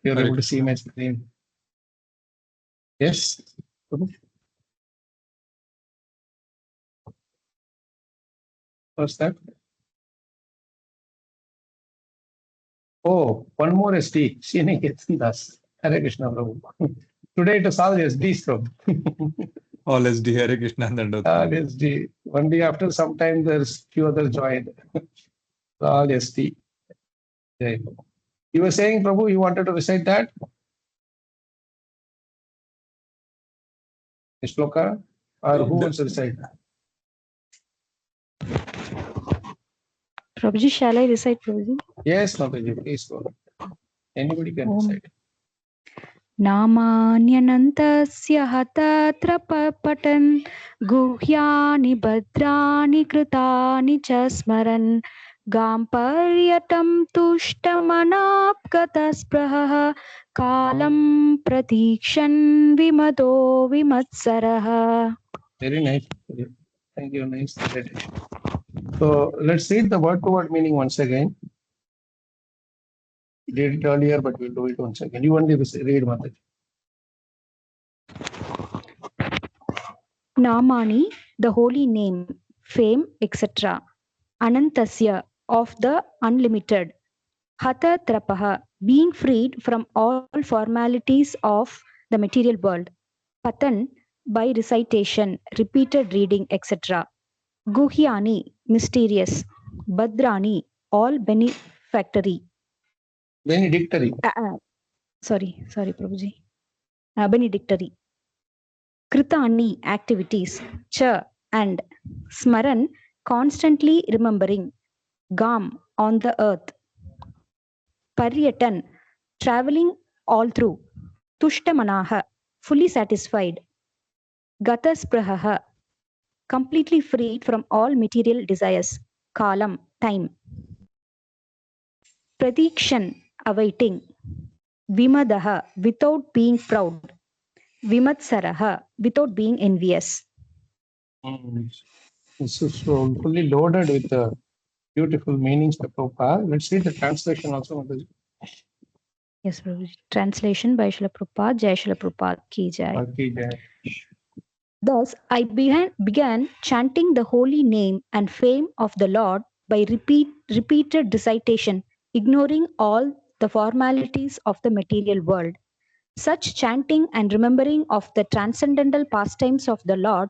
You're able to see my screen. Yes. What's that? Oh, one more SD. Kalacakra Das. Hare Krishna Prabhu. Today it is all SDs, Prabhu. All SD, Hare Krishna Dandot. All SD. Only after some time there's few others joined. All SD. Okay. You were saying, Prabhu, you wanted to recite that? Shloka? Or who wants to recite that? Prabhuji, shall I recite, Prabhuji? Yes, Mataji, please go. Anybody can recite. नामान्यनन्तस्य हतत्र पठन् गुह्यानि भद्राणि कृतानि च स्मरन् गाम्पर्यटं तुष्टमनाप्गतस्पृहः कालं प्रतीक्षन् विमदो विमत्सरः. Very nice. Thank you. Nice. So let's read the word to word meaning once again. We did it earlier, but we'll do it once again. You only read Mataji. Namani, the holy name, fame, etc. Anantasya, of the unlimited. Hatha trapaha, being freed from all formalities of the material world. Patan, by recitation, repeated reading, etc. Guhyani, mysterious. Badrani, all benefactory. Benedictory. Sorry, Prabhuji. Benedictory. Kritani, activities. Cha, and. Smaran, constantly remembering. Gam, on the earth. Paryatan, traveling all through. Tushtamanaha, fully satisfied. Gatasprahaha, completely freed from all material desires. Kalam, time. Pradikshan, awaiting. Vimadaha, without being proud. Vimatsaraha, without being envious. This is fully loaded with beautiful meanings by Prabhupada. Let's read the translation also. Yes, Prabhuji. Translation by Srila Prabhupada. Jai Srila Prabhupada ki jai. Thus, I began chanting the holy name and fame of the Lord by repeated recitation, ignoring all the formalities of the material world. Such chanting and remembering of the transcendental pastimes of the Lord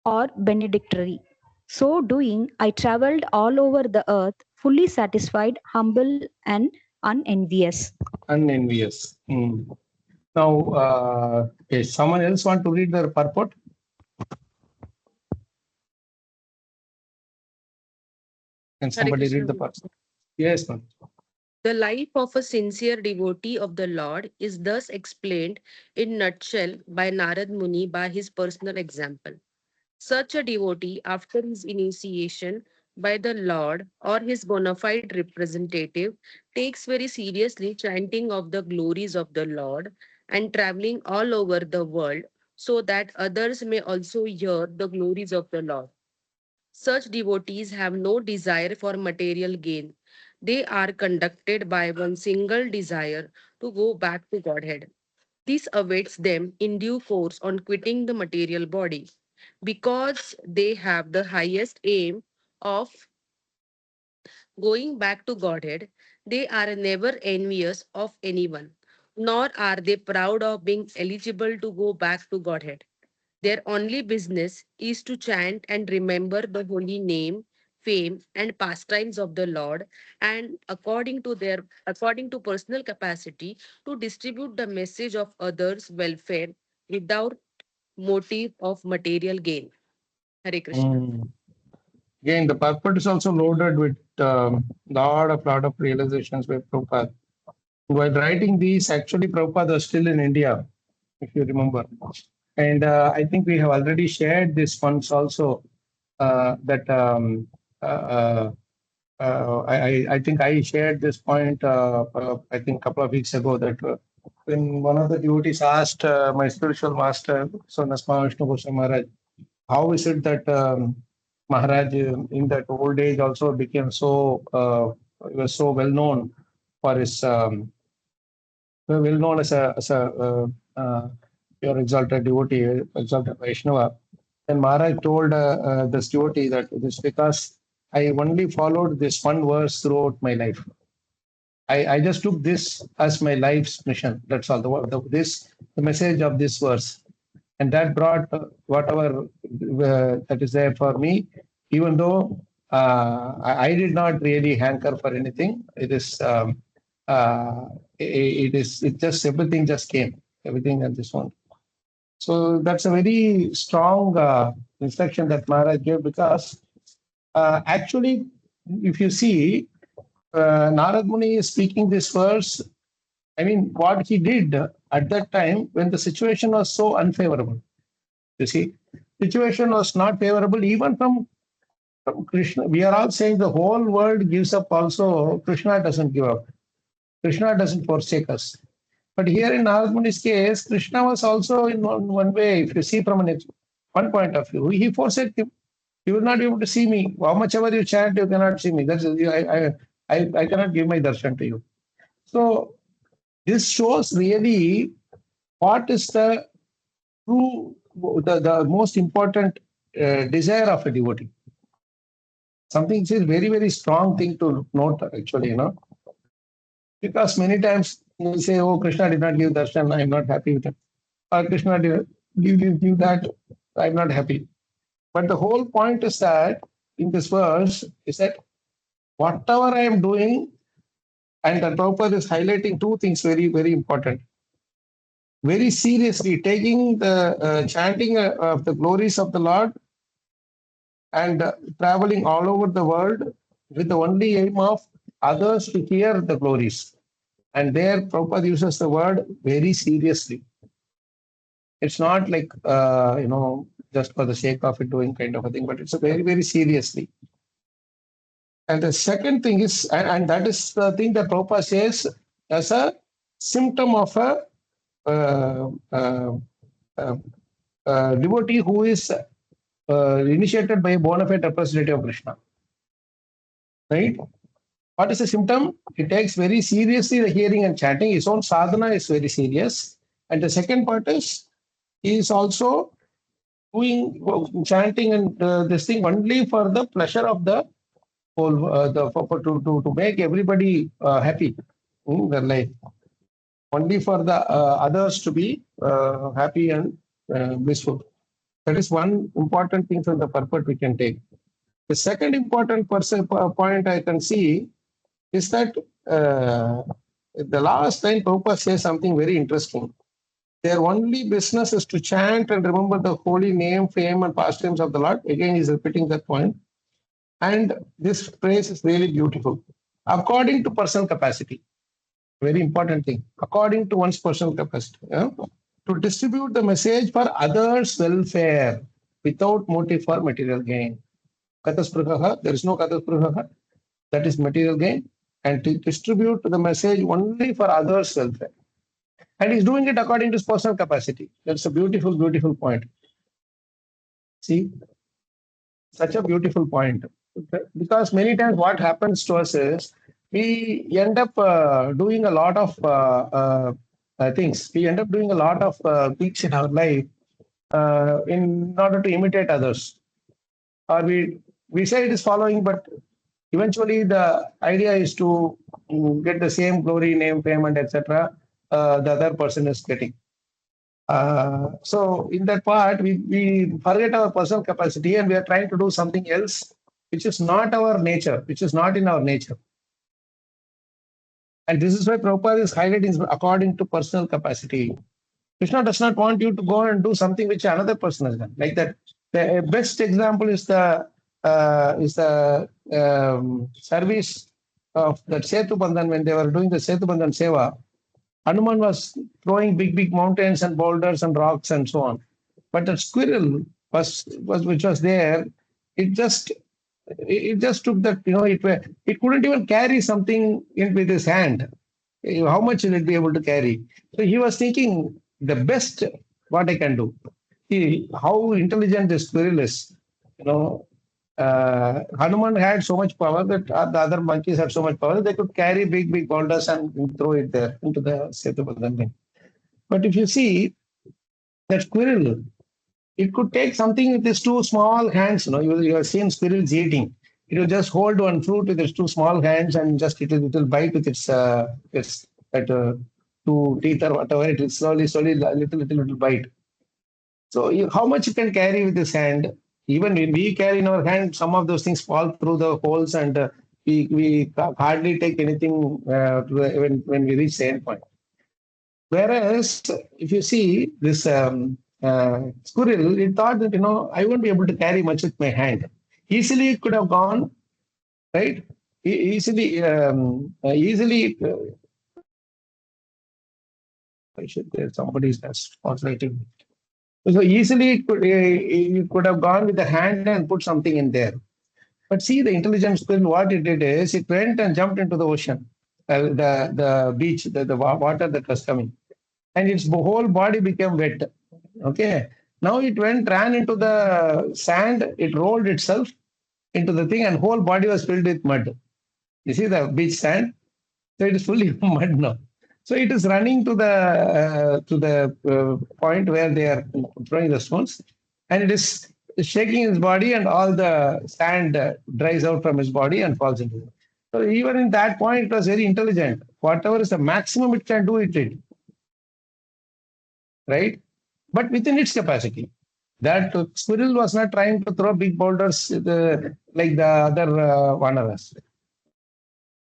are benedictory. So doing, I traveled all over the earth, fully satisfied, humble, and unenvious. Unenvious. Now, someone else want to read the purport? Can somebody read the purport? Yes, ma'am. The life of a sincere devotee of the Lord is thus explained in nutshell by Narada Muni by his personal example. Such a devotee, after his initiation by the Lord or his bona fide representative, takes very seriously chanting of the glories of the Lord and traveling all over the world so that others may also hear the glories of the Lord. Such devotees have no desire for material gain. They are conducted by one single desire to go back to Godhead. This awaits them in due course on quitting the material body. Because they have the highest aim of going back to Godhead, they are never envious of anyone, nor are they proud of being eligible to go back to Godhead. Their only business is to chant and remember the holy name, fame, and pastimes of the Lord, and according to personal capacity, to distribute the message of others' welfare without motive of material gain. Hare Krishna. Again, the purport is also loaded with lot of realizations by Prabhupada. While writing these, actually Prabhupada was still in India, if you remember. And I think we have already shared this once also, that I think I shared this point, I think a couple of weeks ago, that when one of the devotees asked my spiritual master, so Nasma Vishnu Goswami Maharaj, how is it that Maharaj in that old age also became so, he was so well known for his well known as a pure exalted devotee, exalted Vaishnava. And Maharaj told this devotee that this because I only followed this one verse throughout my life. I just took this as my life's mission. That's all. The message of this verse, and that brought whatever that is there for me. Even though I did not really hanker for anything, it just everything just came. Everything at this one. So that's a very strong instruction that Maharaj gave because actually, if you see, Narad Muni is speaking this verse. I mean, what he did at that time when the situation was so unfavorable. You see, situation was not favorable even from Krishna. We are all saying the whole world gives up also. Krishna doesn't give up. Krishna doesn't forsake us. But here in Narad Muni's case, Krishna was also in one way, if you see from one point of view, he forsake him. You will not be able to see me. How much ever you chant, you cannot see me. I cannot give my darshan to you. So this shows really what is the true, the most important desire of a devotee. Something which is very, very strong thing to note actually, because many times you say, oh, Krishna did not give darshan, I'm not happy with it. Or Krishna did give that, I'm not happy. But the whole point is that in this verse is that whatever I am doing, and the Prabhupada is highlighting two things very, very important. Very seriously, taking the chanting of the glories of the Lord and traveling all over the world with the only aim of others to hear the glories. And there, Prabhupada uses the word very seriously. It's not like, just for the sake of it doing kind of a thing, but it's a very, very seriously. And the second thing is, and that is the thing that Prabhupada says as a symptom of a devotee who is initiated by a bona fide representative of Krishna. Right? What is the symptom? He takes very seriously the hearing and chanting. His own sadhana is very serious. And the second part is, he is also doing chanting and this thing only for the pleasure of the whole, to make everybody happy in their life. Only for the others to be happy and blissful. That is one important thing from the purport we can take. The second important point I can see is that the last line Prabhupada says something very interesting. Their only business is to chant and remember the holy name, fame, and pastimes of the Lord. Again, he's repeating that point. And this phrase is really beautiful. According to personal capacity, very important thing. According to one's personal capacity, to distribute the message for others' welfare without motive for material gain. Kataspruhaha, there is no kataspruhaha, that is material gain, and to distribute the message only for others' welfare. And he's doing it according to his personal capacity. That's a beautiful, beautiful point. See, such a beautiful point. Because many times what happens to us is we end up doing a lot of things. We end up doing a lot of things in our life in order to imitate others. Or we say it is following, but eventually the idea is to get the same glory, name, fame, and etc. The other person is getting. So in that part, we forget our personal capacity and we are trying to do something else, which is not our nature, which is not in our nature. And this is why Prabhupada is highlighting according to personal capacity. Krishna does not want you to go and do something which another person has done. Like that, the best example is the service of that Setu Bandhan when they were doing the Setu Bandhan Seva. Hanuman was throwing big mountains and boulders and rocks and so on. But the squirrel which was there, it just took that, it couldn't even carry something in with his hand. How much will it be able to carry? So he was thinking the best what I can do. See how intelligent this squirrel is. Hanuman had so much power that the other monkeys had so much power that they could carry big boulders and throw it there into the Setubandhan. But if you see that squirrel, it could take something with its two small hands. You have seen squirrels eating. It will just hold one fruit with its two small hands and just it will bite with its that two teeth or whatever. It will slowly, little bite. So how much you can carry with this hand? Even when we carry in our hand, some of those things fall through the holes, and we hardly take anything when we reach the end point. Whereas if you see this squirrel, it thought that I won't be able to carry much with my hand. Easily it could have gone, right. Easily. I should there somebody is translating. So easily you could have gone with the hand and put something in there. But see, the intelligent squirrel, what it did is it went and jumped into the ocean, the beach, the water that was coming, and its whole body became wet. Okay. Now it ran into the sand, it rolled itself into the thing, and whole body was filled with mud. You see the beach sand? So it is fully mud now. So it is running to the point where they are throwing the stones, and it is shaking his body, and all the sand dries out from his body and falls into it. So even in that point, it was very intelligent. Whatever is the maximum it can do, it did. Right? But within its capacity. That squirrel was not trying to throw big boulders like the other vanaras.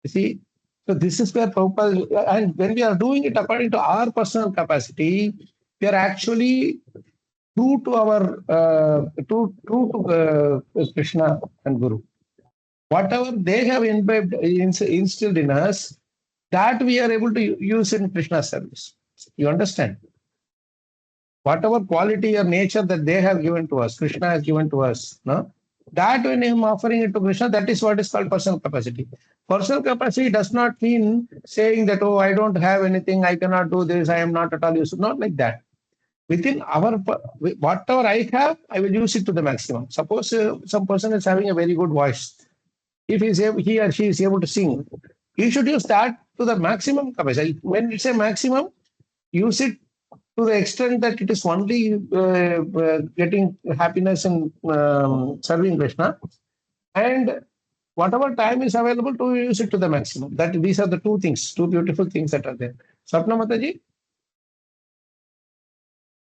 You see? So this is where Prabhupada, and when we are doing it according to our personal capacity, we are actually true to our true to Krishna and Guru. Whatever they have instilled in us, that we are able to use in Krishna's service. You understand? Whatever quality or nature that they have given to us, Krishna has given to us, no? That when I am offering it to Krishna, that is what is called personal capacity. Personal capacity does not mean saying that, oh, I don't have anything, I cannot do this, I am not at all useful. Not like that. Within whatever I have, I will use it to the maximum. Suppose some person is having a very good voice. If he or she is able to sing, he should use that to the maximum capacity. When it's a maximum, use it to the extent that it is only getting happiness in serving Krishna, and whatever time is available to use it to the maximum. That these are the two beautiful things that are there. Sapna Mataji?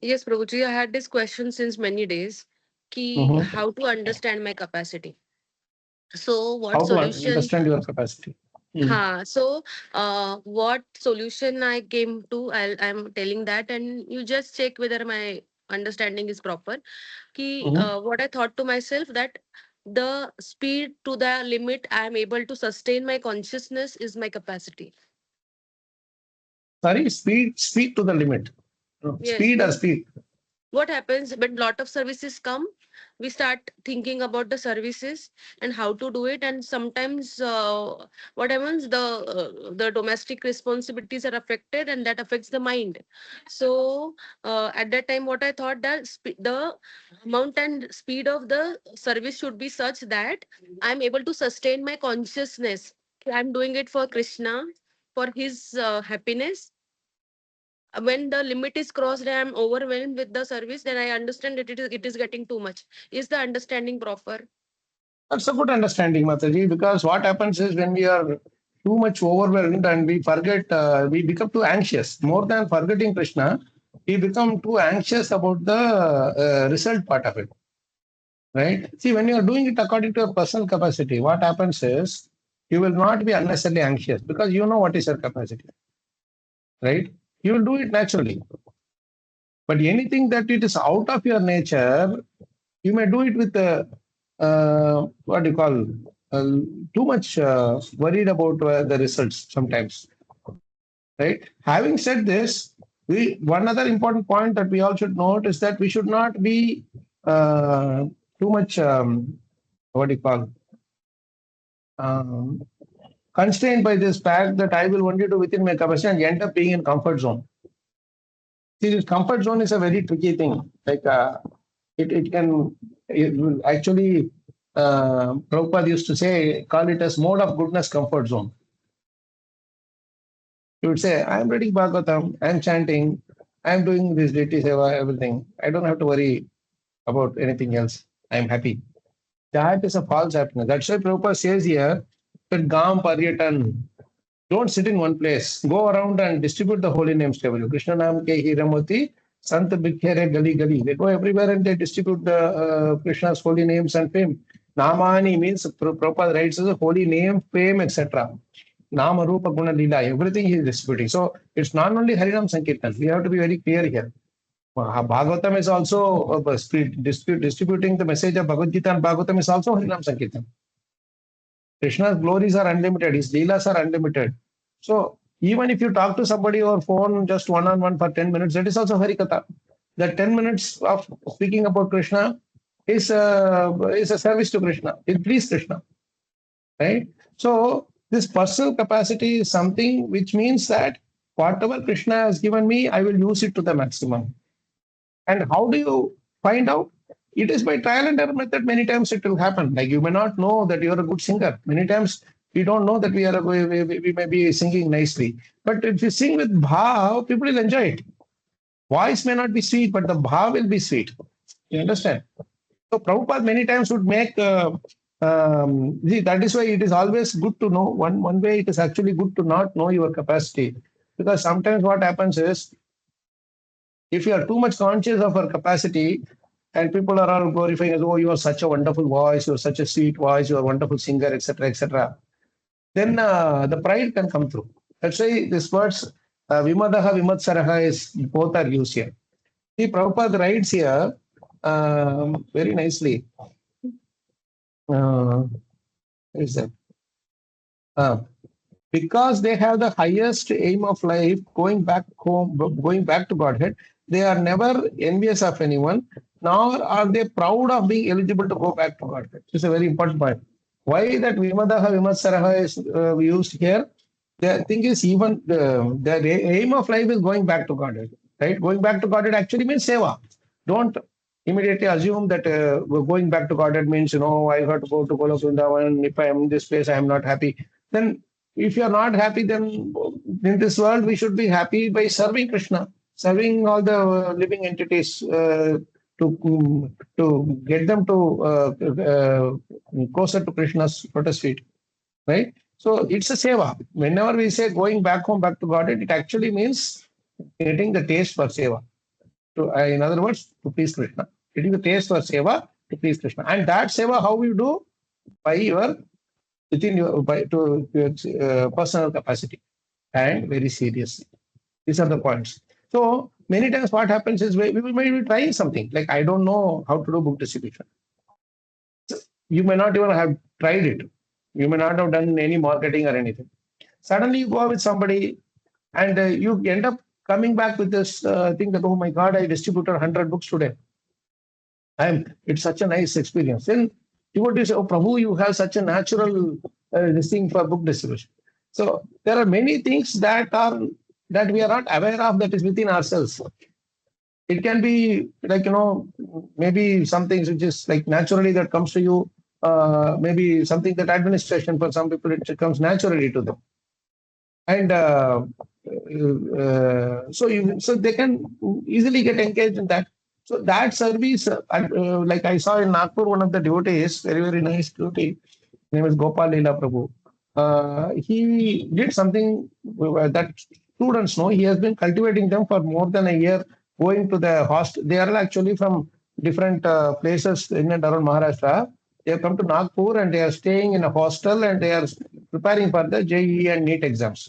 Yes, Prabhuji, I had this question since many days. How to understand my capacity? So what How to solution? understand your capacity? So what solution I came to, I'm telling that, and you just check whether my understanding is proper. What I thought to myself, that the speed to the limit I am able to sustain my consciousness is my capacity. Sorry, speed to the limit. Yes, Speed or means speed? what happens when lot of services come, we start thinking about the services and how to do it, and sometimes what happens, the domestic responsibilities are affected, and that affects the mind. So at that time, what I thought, that the amount and speed of the service should be such that I'm able to sustain my consciousness. I'm doing it for Krishna, for his happiness. When the limit is crossed and I'm overwhelmed with the service, then I understand that it is getting too much. Is the understanding proper? That's a good understanding, Mataji, because what happens is when we are too much overwhelmed and we forget, we become too anxious. More than forgetting Krishna, we become too anxious about the result part of it. Right? See, when you are doing it according to your personal capacity, what happens is you will not be unnecessarily anxious because you know what is your capacity. Right? You will do it naturally. But anything that it is out of your nature, you may do it with what do you call uh, too much worried about the results sometimes. Right? Having said this, one other important point that we all should note is that we should not be too much what do you call um, constrained by this fact that I will only do within my capacity and end up being in comfort zone. See, this comfort zone is a very tricky thing. Like it will actually Prabhupada used to say, call it as mode of goodness comfort zone. He would say, I'm reading Bhagavatam, I'm chanting, I'm doing this deity seva, everything. I don't have to worry about anything else. I'm happy. That is a false happiness. That's why Prabhupada says here that Gam Paryatan. Don't sit in one place. Go around and distribute the holy names to everyone. Krishna Nam Ke Hiramati, Sant Bhikhere Gali Gali. They go everywhere and they distribute the Krishna's holy names and fame. Namani means Prabhupada writes as a holy name, fame, etc. Nama Rupa Guna Lila. Everything he is distributing. So it's not only Harinam Sankirtan. We have to be very clear here. Bhagavatam is also distributing the message of Bhagavad Gita, and Bhagavatam is also Harinam Sankirtan. Krishna's glories are unlimited, his leelas are unlimited. So even if you talk to somebody over phone just one-on-one for 10 minutes, that is also Harikatha. That 10 minutes of speaking about Krishna is a service to Krishna. It pleases Krishna. Right? So this personal capacity is something which means that whatever Krishna has given me, I will use it to the maximum. And how do you find out? It is by trial and error method. Many times it will happen. Like you may not know that you are a good singer. Many times we don't know that we may be singing nicely. But if you sing with bhav, people will enjoy it. Voice may not be sweet, but the bhav will be sweet. You understand? So Prabhupada many times would make. That is why it is always good to know. One way it is actually good to not know your capacity, because sometimes what happens is, if you are too much conscious of our capacity, and people are all glorifying us, oh, you have such a wonderful voice, you have such a sweet voice, you are a wonderful singer, etc., then the pride can come through. That's why this words, Vimadaha, Vimatsaraha, is both are used here. See, Prabhupada writes here very nicely. What is that? Because they have the highest aim of life, going back home, going back to Godhead, they are never envious of anyone, nor are they proud of being eligible to go back to Godhead. It's a very important point. Why that Vimadaha, Vimatsaraha is used here? The thing is, even the aim of life is going back to Godhead. Right? Going back to Godhead actually means seva. Don't immediately assume that going back to Godhead means, I have to go to Golok Vrindavan. If I am in this place, I am not happy. Then if you are not happy, then in this world, we should be happy by serving Krishna, serving all the living entities to get them to closer to Krishna's lotus feet. Right? So it's a seva. Whenever we say going back home, back to Godhead, it actually means getting the taste for seva. In other words, to please Krishna. Getting the taste for seva to please Krishna. And that seva, how you do? By your personal capacity and very seriously. These are the points. So many times what happens is we may be trying something, like I don't know how to do book distribution. So you may not even have tried it. You may not have done any marketing or anything. Suddenly you go with somebody and you end up coming back with this thing that, oh my God, I distributed 100 books today. It's such a nice experience. Then you would say, oh Prabhu, you have such a natural this thing for book distribution. So there are many things that we are not aware of, that is within ourselves. It can be like, maybe some things which is like naturally that comes to you, maybe something that administration, for some people it comes naturally to them. And so they can easily get engaged in that. So that service, like I saw in Nagpur, one of the devotees, very, very nice devotee, his name is Gopal Leela Prabhu. He did something that students know. He has been cultivating them for more than a year, going to the hostel. They are actually from different places in and around Maharashtra. They have come to Nagpur and they are staying in a hostel and they are preparing for the JEE and NEET exams.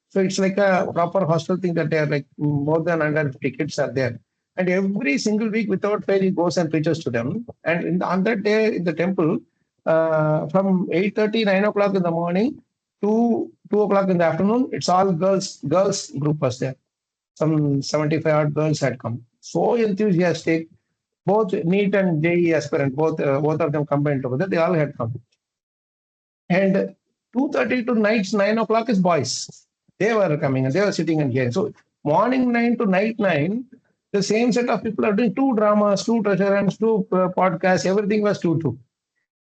So it's like a proper hostel thing that they are like more than 150 kids are there. And every single week without fail, he goes and preaches to them. And on that day in the temple, from 8:30, 9 o'clock in the morning to 2 o'clock in the afternoon, it's all girls group was there. Some 75 odd girls had come. So enthusiastic, both NEET and JEE aspirant, both of them combined together, they all had come. And 2:30 to night 9 o'clock is boys. They were coming and they were sitting and hearing. So morning 9 to night 9, the same set of people are doing 2 dramas, 2 treasure hunts, 2 podcasts, everything was 2.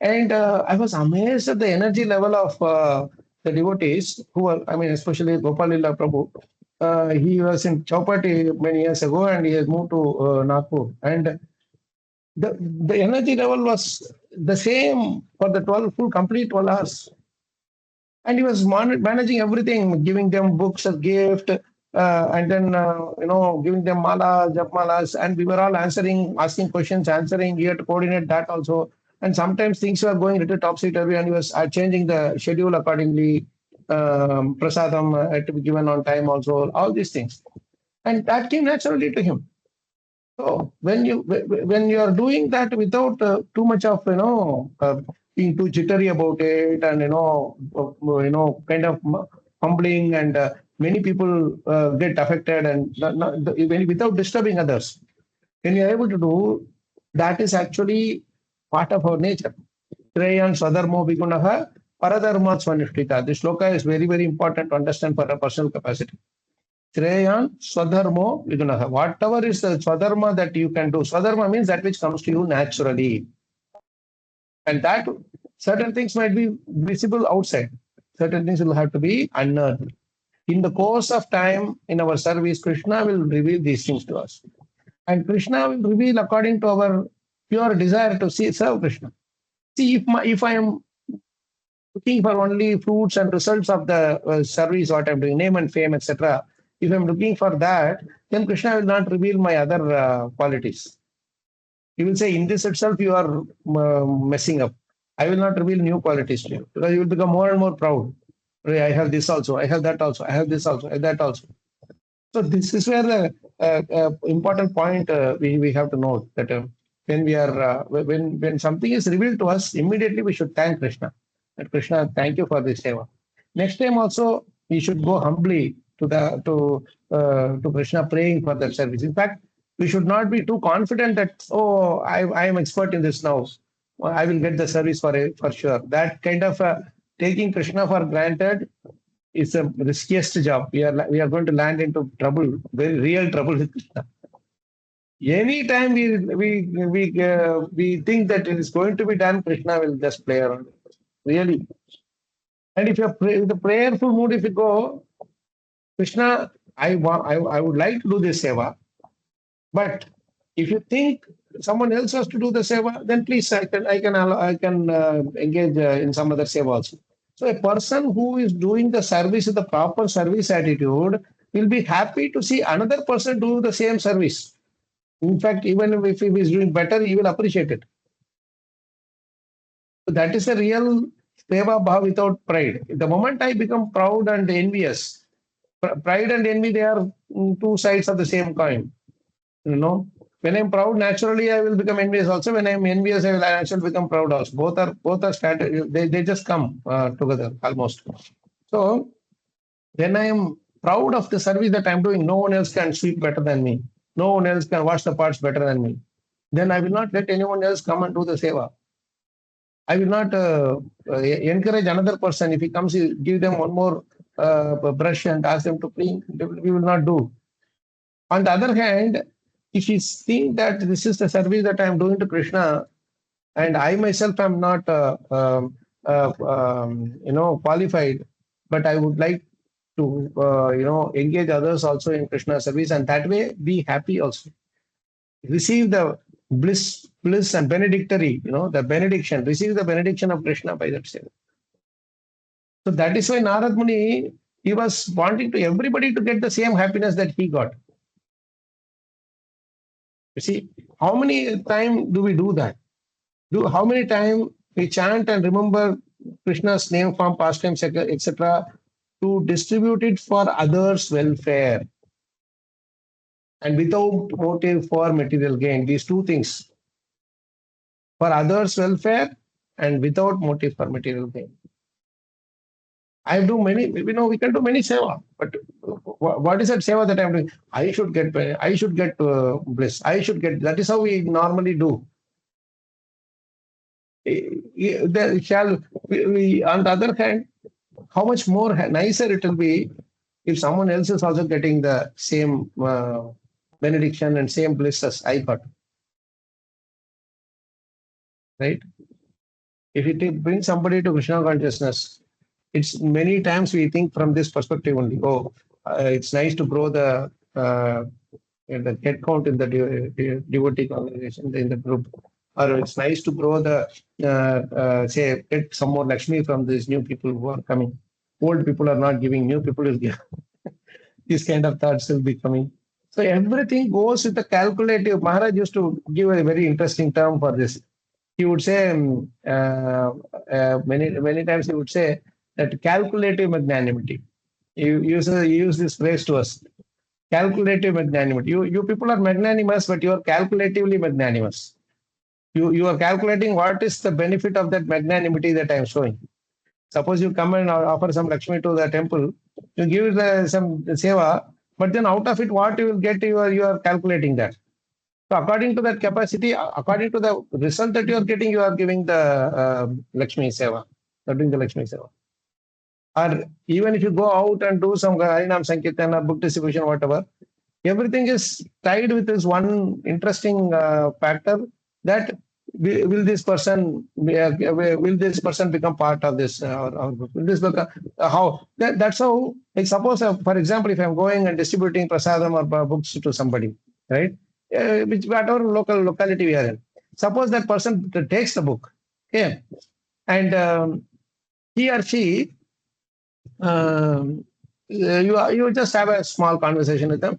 And I was amazed at the energy level of the devotees who were, I mean, especially Gopalila Prabhu. He was in Chowpatty many years ago and he has moved to Nagpur. And the energy level was the same for the 12 full complete 12 hours. And he was managing everything, giving them books as gift, and then giving them malas, japmalas, and we were all answering, asking questions, answering. He had to coordinate that also. And sometimes things were going a little topsy-turvy, and he was changing the schedule accordingly. Prasadam had to be given on time also. All these things, and that came naturally to him. So when you are doing that without too much of being too jittery about it, and kind of humbling, and many people get affected, and without disturbing others, when you are able to do that, is actually part of our nature. Shreyan Swadharmo Vigunaha Paradharma Swanishtika. This shloka is very, very important to understand for a personal capacity. Shreyan Swadharmo Vigunaha. Whatever is the Swadharma that you can do. Swadharma means that which comes to you naturally. And that certain things might be visible outside. Certain things will have to be unearthed. In the course of time in our service, Krishna will reveal these things to us. And Krishna will reveal according to our pure desire to serve Krishna. See, if I am looking for only fruits and results of the service, what I'm doing, name and fame, etc., if I'm looking for that, then Krishna will not reveal my other qualities. He will say, in this itself, you are messing up. I will not reveal new qualities to you because you will become more and more proud. I have this also, I have that also, I have this also, I have that also. So this is where the important point we have to note that when we are when something is revealed to us, immediately we should thank Krishna. That Krishna, thank you for this seva. Next time also we should go humbly to Krishna, praying for that service. In fact, we should not be too confident that I am expert in this now. I will get the service for sure. That kind of taking Krishna for granted is the riskiest job. We are going to land into trouble, very real trouble with Krishna. Anytime we think that it is going to be done, Krishna will just play around. Really. And if you're in the prayerful mood, if you go, Krishna, I would like to do this seva, but if you think someone else has to do the seva, then please I can engage in some other seva also. So a person who is doing the service with the proper service attitude will be happy to see another person do the same service. In fact, even if he is doing better, he will appreciate it. So that is a real seva bhav without pride. The moment I become proud and envious, pride and envy, they are two sides of the same coin. When I'm proud, naturally I will become envious also. When I'm envious, I will naturally become proud also. Both are standard. They just come together almost. So when I am proud of the service that I'm doing, no one else can sweep better than me. No one else can wash the pots better than me. Then I will not let anyone else come and do the seva. I will not encourage another person. If he comes, give them one more brush and ask them to clean. We will not do. On the other hand, if you think that this is the service that I am doing to Krishna, and I myself am not, qualified, but I would like to, engage others also in Krishna service, and that way be happy also. Receive the bliss and benedictory, the benediction. Receive the benediction of Krishna by that service. So that is why Narad Muni, he was wanting to everybody to get the same happiness that he got. You see, how many times do we do that? How many times we chant and remember Krishna's name, form, pastimes, etc., to distribute it for others' welfare and without motive for material gain? These two things, for others' welfare and without motive for material gain. I do many, we can do many seva, but what is that seva that I'm doing? I should get bliss. That is how we normally do. On the other hand, how much more nicer it will be if someone else is also getting the same benediction and same bliss as I got. Right? If you bring somebody to Krishna consciousness, it's many times we think from this perspective only. Oh, it's nice to grow the head count in the devotee congregation in the group, or it's nice to grow the say get some more Lakshmi from these new people who are coming. Old people are not giving, new people will give. These kind of thoughts will be coming. So everything goes with the calculative. Maharaj used to give a very interesting term for this. He would say many times he would say that calculative magnanimity. He used this phrase to us. Calculative magnanimity. You people are magnanimous, but you are calculatively magnanimous. You are calculating what is the benefit of that magnanimity that I am showing. Suppose you come and offer some Lakshmi to the temple, you give some seva, but then out of it, what you will get, you are calculating that. So according to that capacity, according to the result that you are getting, you are giving the Lakshmi seva. You are doing the Lakshmi seva. Or even if you go out and do some Harinam Sankirtan or book distribution, whatever, everything is tied with this one interesting factor that will this person become part of this or will this become how that's how, like suppose for example, if I'm going and distributing prasadam or books to somebody, right, which whatever locality we are in, suppose that person takes the book, okay, and he or she you just have a small conversation with them.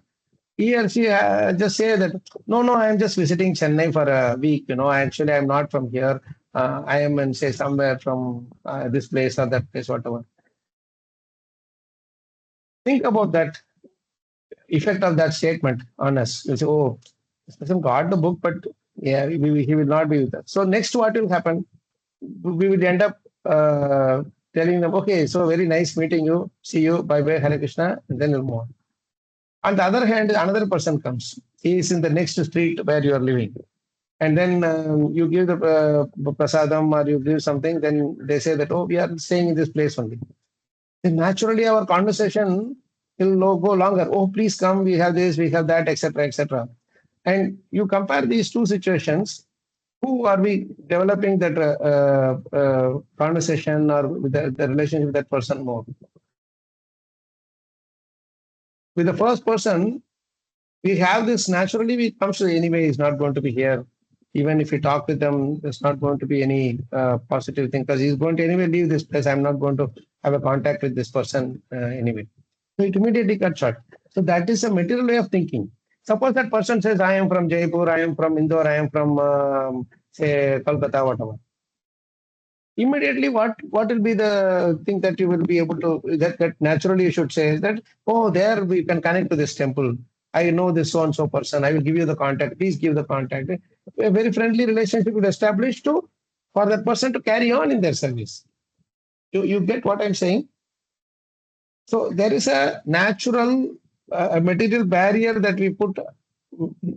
He or she just say that, no, I am just visiting Chennai for a week. Actually, I'm not from here. I am in, say, somewhere from this place or that place, whatever. Think about that effect of that statement on us. You say, oh, this person got the book, but yeah, he will not be with us. So next, what will happen? We will end up telling them, okay, so very nice meeting you. See you. Bye-bye, Hare Krishna. And then we'll move on. On the other hand, another person comes. He is in the next street where you are living. And then you give the prasadam or you give something, then they say that, oh, we are staying in this place only. Then naturally, our conversation will go longer. Oh, please come, we have this, we have that, etc., etc. And you compare these two situations, who are we developing that conversation or with the relationship with that person more? With the first person, we have this naturally, we comes to anyway, he's not going to be here. Even if we talk with them, there's not going to be any positive thing because he's going to anyway leave this place. I'm not going to have a contact with this person anyway. So it immediately cut short. So that is a material way of thinking. Suppose that person says, I am from Jaipur, I am from Indore, I am from, say, Kolkata, whatever. Immediately, what will be the thing that you will be able to, that naturally you should say is that, oh, there we can connect to this temple. I know this so-and-so person. I will give you the contact. Please give the contact. A very friendly relationship will establish for that person to carry on in their service. You get what I'm saying? So there is a natural material barrier that we put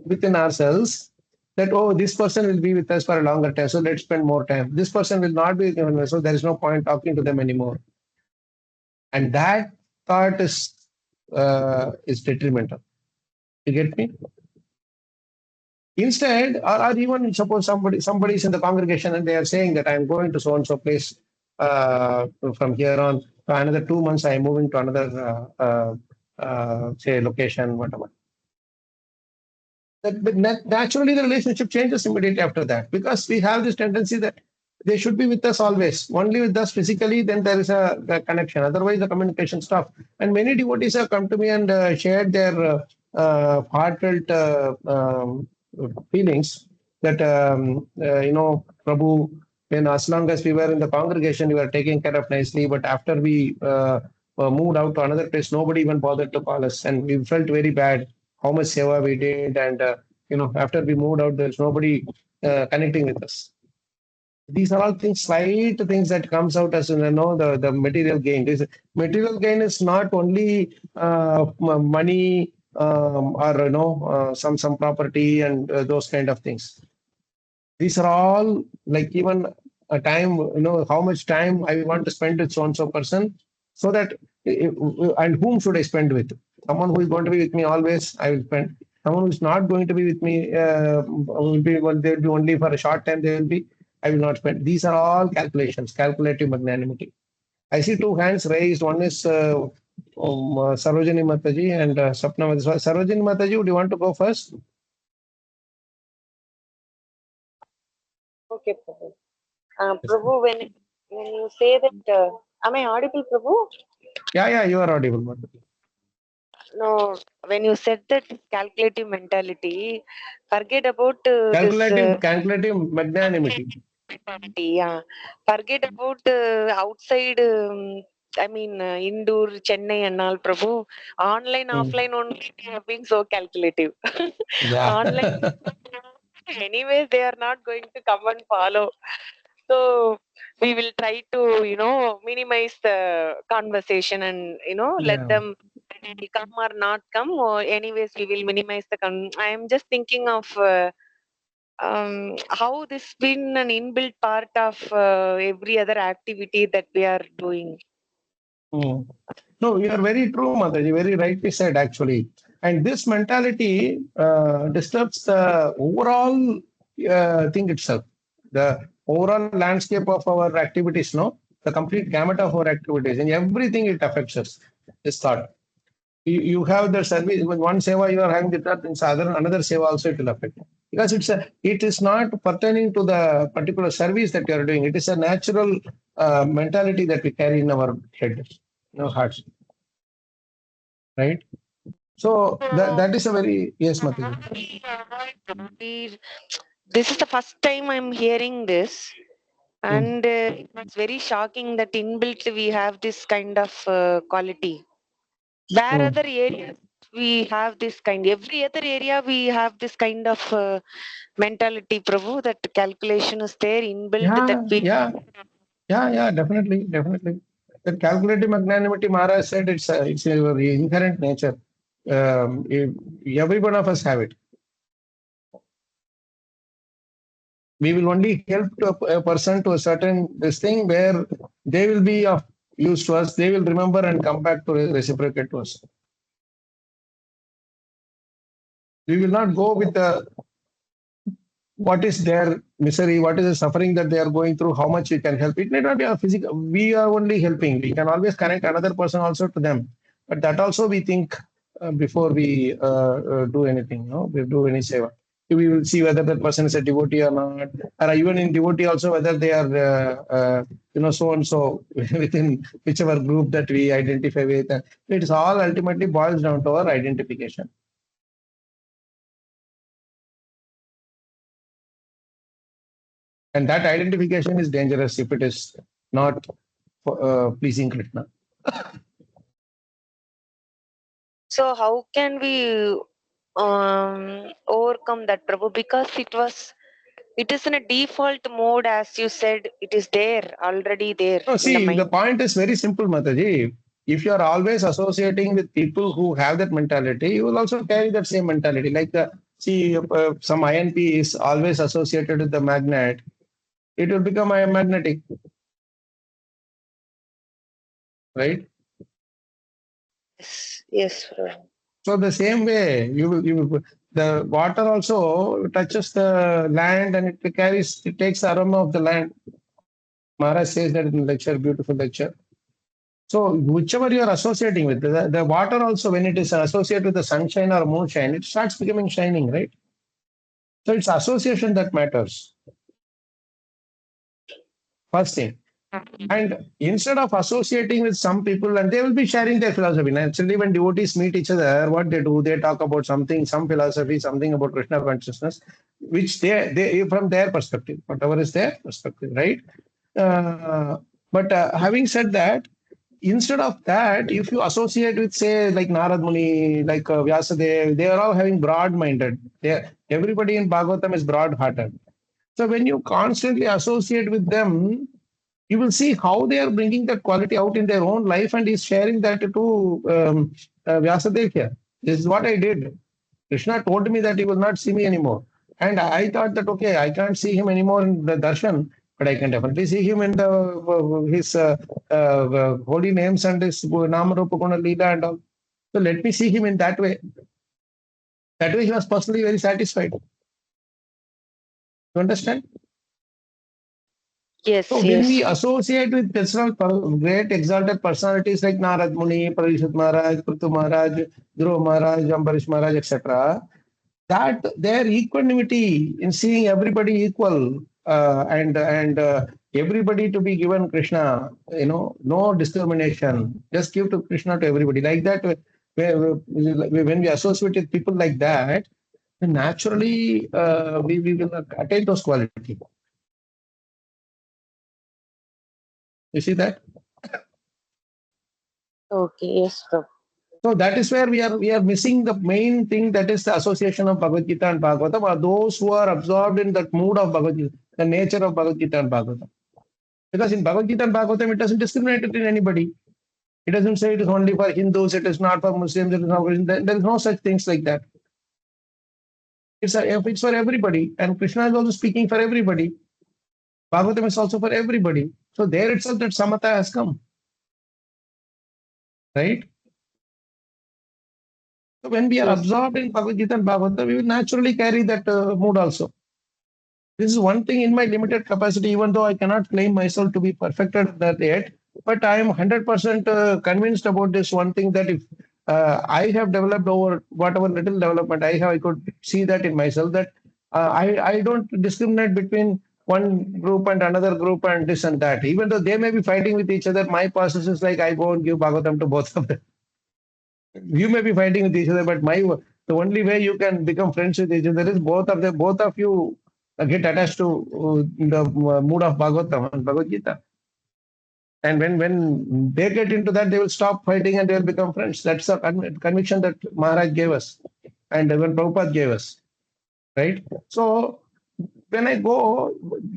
within ourselves that, oh, this person will be with us for a longer time, so let's spend more time. This person will not be with us, so there is no point talking to them anymore. And that thought is detrimental. You get me? Instead, or even suppose somebody is in the congregation and they are saying that I'm going to so-and-so place from here on, for another 2 months, I am moving to another, say, location, whatever. But naturally, the relationship changes immediately after that because we have this tendency that they should be with us always. Only with us physically, then there is a connection. Otherwise, the communication stops. And many devotees have come to me and shared their heartfelt feelings that, Prabhu, when as long as we were in the congregation, we were taken care of nicely. But after we moved out to another place, nobody even bothered to call us. And we felt very bad how much seva we did. And, after we moved out, there's nobody connecting with us. These are all things, slight things that comes out as the material gain. Material gain is not only money or some property and those kind of things. These are all like even a time, how much time I want to spend with so and so person, so that and whom should I spend with? Someone who is going to be with me always, I will spend. Someone who is not going to be with me they will be only for a short time. They will be. I will not spend. These are all calculations, calculative magnanimity. I see two hands raised. One is Sarojini Mataji and Sapna Mataji. Sarojini Mataji, would you want to go first? Okay, Prabhu. Prabhu, when you say that, am I audible, Prabhu? Yeah, you are audible, Mataji. No, when you said that calculative mentality, forget about Calculative magnanimity. yeah, forget about outside. I mean, indoor Chennai and all, Prabhu. Online, offline only they are being so calculative. Yeah. Online, anyways, they are not going to come and follow. So we will try to, minimize the conversation and, let them come or not come. Or anyways, we will minimize the. I am just thinking of how this been an inbuilt part of every other activity that we are doing. No, you are very true, Mataji. Very rightly said, actually. And this mentality disturbs the overall thing itself, the overall landscape of our activities, no? The complete gamut of our activities. And everything it affects us, this thought. You have the service, with one seva you are having with that, another seva also it will affect. Because it is not pertaining to the particular service that you are doing. It is a natural mentality that we carry in our head, in our hearts. Right? So that is a very, yes, Mataji. This is the first time I'm hearing this. And it's very shocking that inbuilt we have this kind of quality. Where other areas we have this kind, every other area we have this kind of mentality, Prabhu, that calculation is there inbuilt. Yeah, definitely. The calculative magnanimity, Maharaj said it's your inherent nature. Every one of us have it. We will only help to a person to a certain this thing where they will be of use to us. They will remember and come back to reciprocate to us. We will not go with what is their misery, what is the suffering that they are going through, how much we can help. It may not be a physical. We are only helping. We can always connect another person also to them. But that also we think before we do anything. No, we do any seva. We will see whether that person is a devotee or not, or even in devotee also whether they are so and so within whichever group that we identify with. It is all ultimately boils down to our identification. And that identification is dangerous if it is not pleasing Krishna. So how can we overcome that, Prabhu? Because it is in a default mode, as you said, it is there, already there No, in the see, the mind. point is very simple, Mataji. If you are always associating with people who have that mentality, you will also carry that same mentality. Like, some INP is always associated with the magnet, it will become a magnetic, right? Yes, Prabhu. So the same way, the water also touches the land and it takes the aroma of the land. Maharaj says that in the lecture, beautiful lecture. So whichever you are associating with, the water also, when it is associated with the sunshine or moonshine, it starts becoming shining, right? So it's association that matters. First thing. And instead of associating with some people, and they will be sharing their philosophy. Naturally, when devotees meet each other, what they do, they talk about something, some philosophy, something about Krishna consciousness, which they from their perspective, whatever is their perspective, right? But having said that, instead of that, if you associate with, say, like Narad Muni, like Vyasadeva, they are all having broad-minded. Everybody in Bhagavatam is broad-hearted. So when you constantly associate with them, you will see how they are bringing that quality out in their own life and is sharing that to Vyasadeva here. This is what I did. Krishna told me that he will not see me anymore. And I thought that, okay, I can't see him anymore in the darshan, but I can definitely see him in his holy names and his Namarupa Guna Leela and all. So let me see him in that way. That way he was personally very satisfied. You understand? Yes, So when we yes. associate with great exalted personalities like Narad Muni, Parishad Maharaj, Prithu Maharaj, Dhruva Maharaj, Ambarish Maharaj, etc., that their equanimity in seeing everybody equal and everybody to be given Krishna, no discrimination, just give to Krishna to everybody. Like that, when we associate with people like that, then naturally we will attain those qualities. You see that? Okay, yes, Prabhu. So that is where we are missing the main thing, that is the association of Bhagavad Gita and Bhagavatam, are those who are absorbed in that mood of Bhagavad Gita, the nature of Bhagavad Gita and Bhagavatam. Because in Bhagavad Gita and Bhagavatam, it doesn't discriminate in anybody. It doesn't say it is only for Hindus, it is not for Muslims, it is not for, there is no such things like that. It's for everybody, and Krishna is also speaking for everybody. Bhagavatam is also for everybody. So there itself that samatha has come, right? So when we are Yes. absorbed in Bhagavad Gita and Bhagavatam, we will naturally carry that mood also. This is one thing in my limited capacity, even though I cannot claim myself to be perfected at that yet, but I am 100% convinced about this one thing, that if I have developed over whatever little development I have, I could see that in myself, that I don't discriminate between one group and another group and this and that. Even though they may be fighting with each other, my process is like I go and give Bhagavatam to both of them. You may be fighting with each other, but the only way you can become friends with each other is both of you get attached to the mood of Bhagavatam and Bhagavad Gita. And when they get into that, they will stop fighting and they will become friends. That's the conviction that Maharaj gave us, and even Prabhupada gave us, right? So when I go,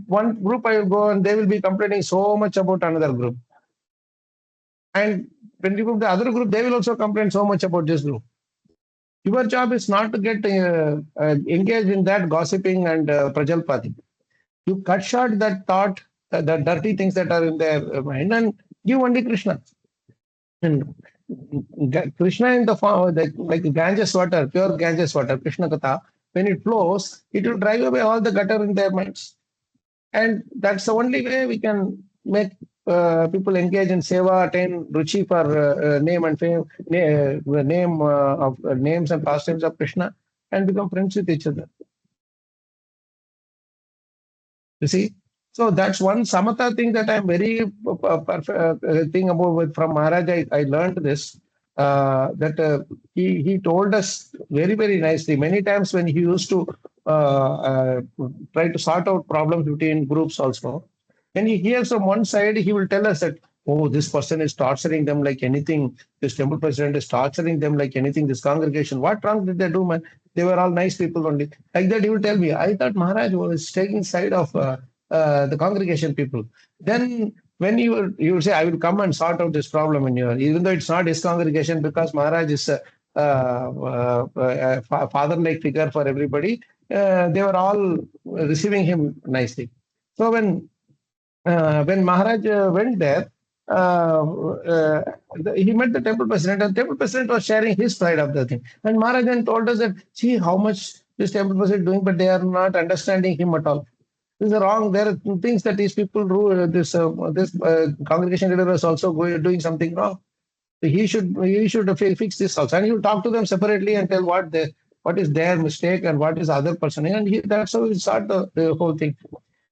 one group I will go and they will be complaining so much about another group. And when you go to the other group, they will also complain so much about this group. Your job is not to get engaged in that gossiping and prajalpati. You cut short that thought, the dirty things that are in their mind, and give only Krishna. And Krishna in the form, like Ganges water, pure Ganges water, Krishna Katha, when it flows, it will drive away all the gutter in their minds. And that's the only way we can make people engage in seva, attain ruchi for name and fame, name of names and pastimes of Krishna, and become friends with each other. You see, so that's one samatha thing that I'm very perfect thing about from Maharaj. I learned this, that he told us very nicely. Many times when he used to try to sort out problems between groups also, when he hears from one side, he will tell us that, oh, this person is torturing them like anything. This temple president is torturing them like anything. This congregation, what wrong did they do, man? They were all nice people only. Like that, he will tell me. I thought Maharaj was taking side of the congregation people. Then when you will say, I will come and sort out this problem in your, even though it's not his congregation, because Maharaj is a father-like figure for everybody. They were all receiving him nicely. So when Maharaj went there, he met the temple president, and temple president was sharing his side of the thing. And Maharaj then told us that, see how much this temple president is doing, but they are not understanding him at all. This is wrong. There are things that these people do. This congregation leader is also doing something wrong. So he should fix this also, and he will talk to them separately and tell what is their mistake and what is the other person, and that's how we start the whole thing.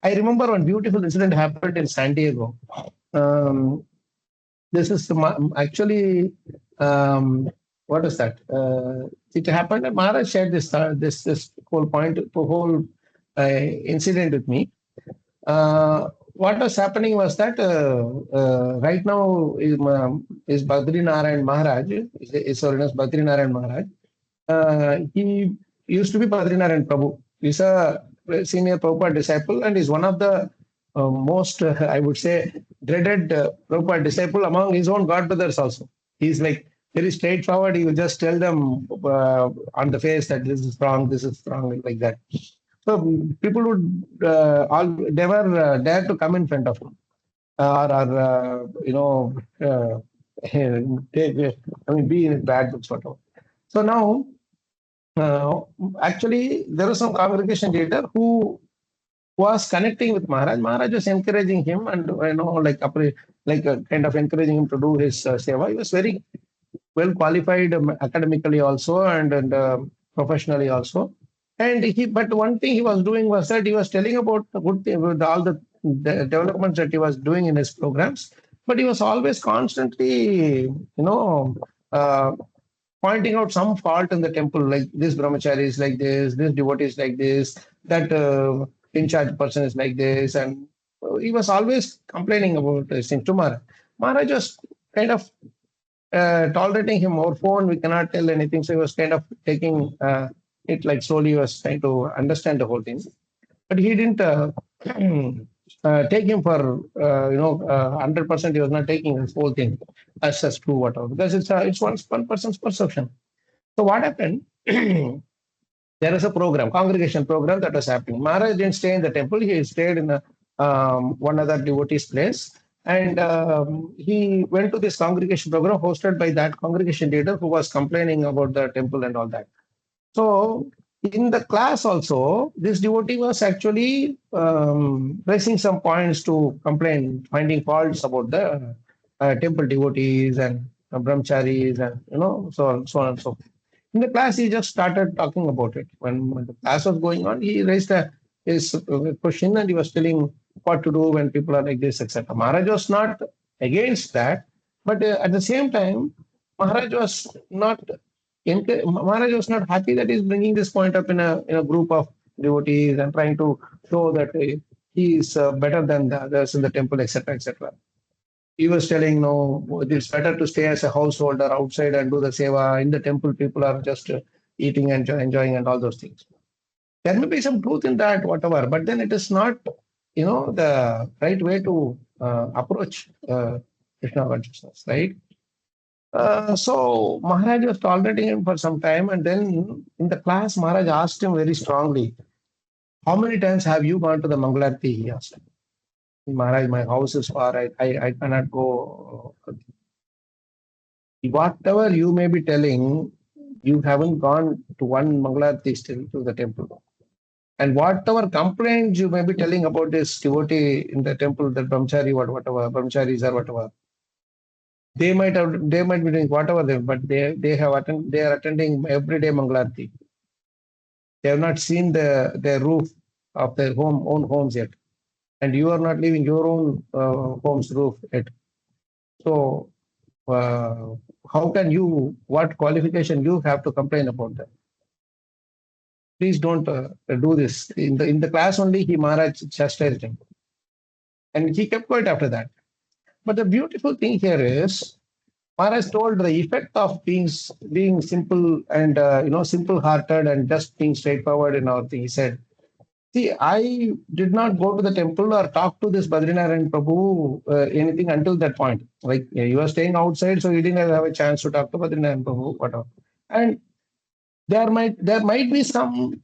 I remember one beautiful incident happened in San Diego. Um, this is actually what is that? It happened. And Maharaj shared this whole point, the whole incident with me. What was happening was that right now is Badri Narayan Maharaj, is Holiness Badri Narayan Maharaj. He used to be Badri Narayan Prabhu. He's a senior Prabhupada disciple and is one of the most, I would say, dreaded Prabhupada disciple among his own god brothers also. He's like very straightforward. He will just tell them on the face that this is wrong, like that. So people would all never dare to come in front of him, take, be in his bad books, whatever. So now, actually, there was some congregation leader who was connecting with Maharaj. Maharaj was encouraging him and kind of encouraging him to do his seva. He was very well qualified academically also and professionally also. But one thing he was doing was that he was telling about the good thing, about all the developments that he was doing in his programs. But he was always constantly, uh, pointing out some fault in the temple, like this brahmachari is like this devotee is like this, that in charge person is like this, and he was always complaining about this thing to Maharaj. Maharaj was kind of tolerating him over phone. We cannot tell anything, so he was kind of taking it like slowly. He was trying to understand the whole thing, but he didn't take him for 100%. He was not taking this whole thing as true, whatever, because it's one person's perception. So what happened? There is a program, congregation program that was happening. Maharaj didn't stay in the temple. He stayed in one other devotee's place. And he went to this congregation program hosted by that congregation leader who was complaining about the temple and all that. So in the class also, this devotee was actually raising some points to complain, finding faults about the temple devotees and brahmacharis and so on and so forth. In the class, he just started talking about it. When the class was going on, he raised his question and he was telling what to do when people are like this, etc. Maharaj was not against that, but at the same time, Maharaj was not Maharaj was not happy that he's bringing this point up in a group of devotees and trying to show that he is better than the others in the temple, etc., etc. He was telling, no, it's better to stay as a householder outside and do the seva. In the temple, people are just eating and enjoying and all those things. There may be some truth in that, whatever, but then it is not, the right way to approach Krishna consciousness, right? So Maharaj was tolerating him for some time, and then in the class, Maharaj asked him very strongly, "How many times have you gone to the Mangalarti?" He asked. Maharaj, my house is far. I cannot go. Whatever you may be telling, you haven't gone to one Mangalarti still to the temple. And whatever complaints you may be telling about this devotee in the temple, that brahmachari, whatever, brahmacharis or whatever, they might be doing whatever but they are attending everyday Mangalarti. They have not seen the roof of their own homes yet. And you are not leaving your own home's roof yet. So how can you, what qualification you have to complain about that? Please don't do this. In the class only, Maharaj chastised him. And he kept quiet after that. But the beautiful thing here is, Maharaj told the effect of being simple and simple-hearted and just being straightforward in our thing. He said, "See, I did not go to the temple or talk to this Badrinarayan Prabhu anything until that point. Like he was staying outside, so he didn't have a chance to talk to Badrinarayan Prabhu, whatever. And there might be some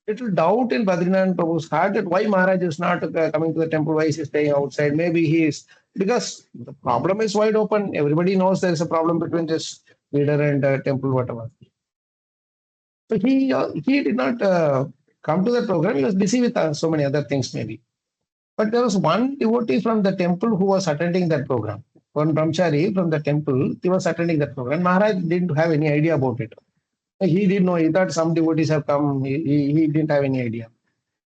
little doubt in Badrinath Prabhu's heart that why Maharaj is not coming to the temple, why is he staying outside? Maybe he is, because the problem is wide open. Everybody knows there is a problem between this leader and temple, whatever. So he did not come to the program. He was busy with so many other things maybe. But there was one devotee from the temple who was attending that program. One brahmachari from the temple, he was attending that program. Maharaj didn't have any idea about it. He didn't know. He thought some devotees have come. He didn't have any idea.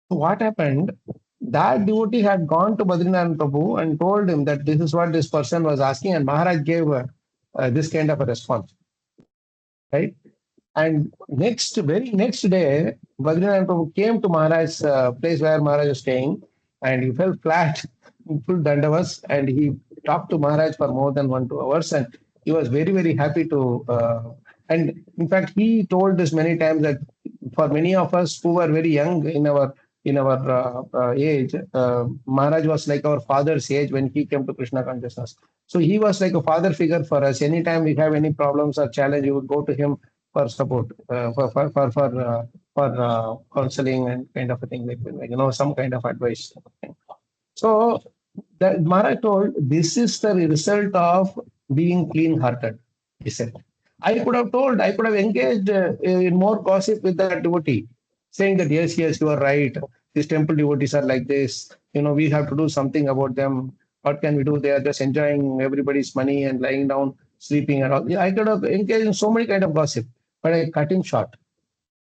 So what happened? That devotee had gone to Badrinath Prabhu and told him that this is what this person was asking, and Maharaj gave this kind of a response, right? And very next day, Badrinath Prabhu came to Maharaj's place where Maharaj was staying, and he fell flat, full dandavas, and he talked to Maharaj for more than 1-2 hours, and he was very, very happy to. And in fact, he told this many times that for many of us who were very young in our age, Maharaj was like our father's age when he came to Krishna consciousness. So he was like a father figure for us. Anytime we have any problems or challenge, we would go to him for support, for counseling and kind of a thing, like some kind of advice. So that Maharaj told, this is the result of being clean-hearted, he said. I could have engaged in more gossip with that devotee, saying that yes, you are right. these temple devotees are like this. We have to do something about them. What can we do? They are just enjoying everybody's money and lying down, sleeping and all. Yeah, I could have engaged in so many kind of gossip, but I cut him short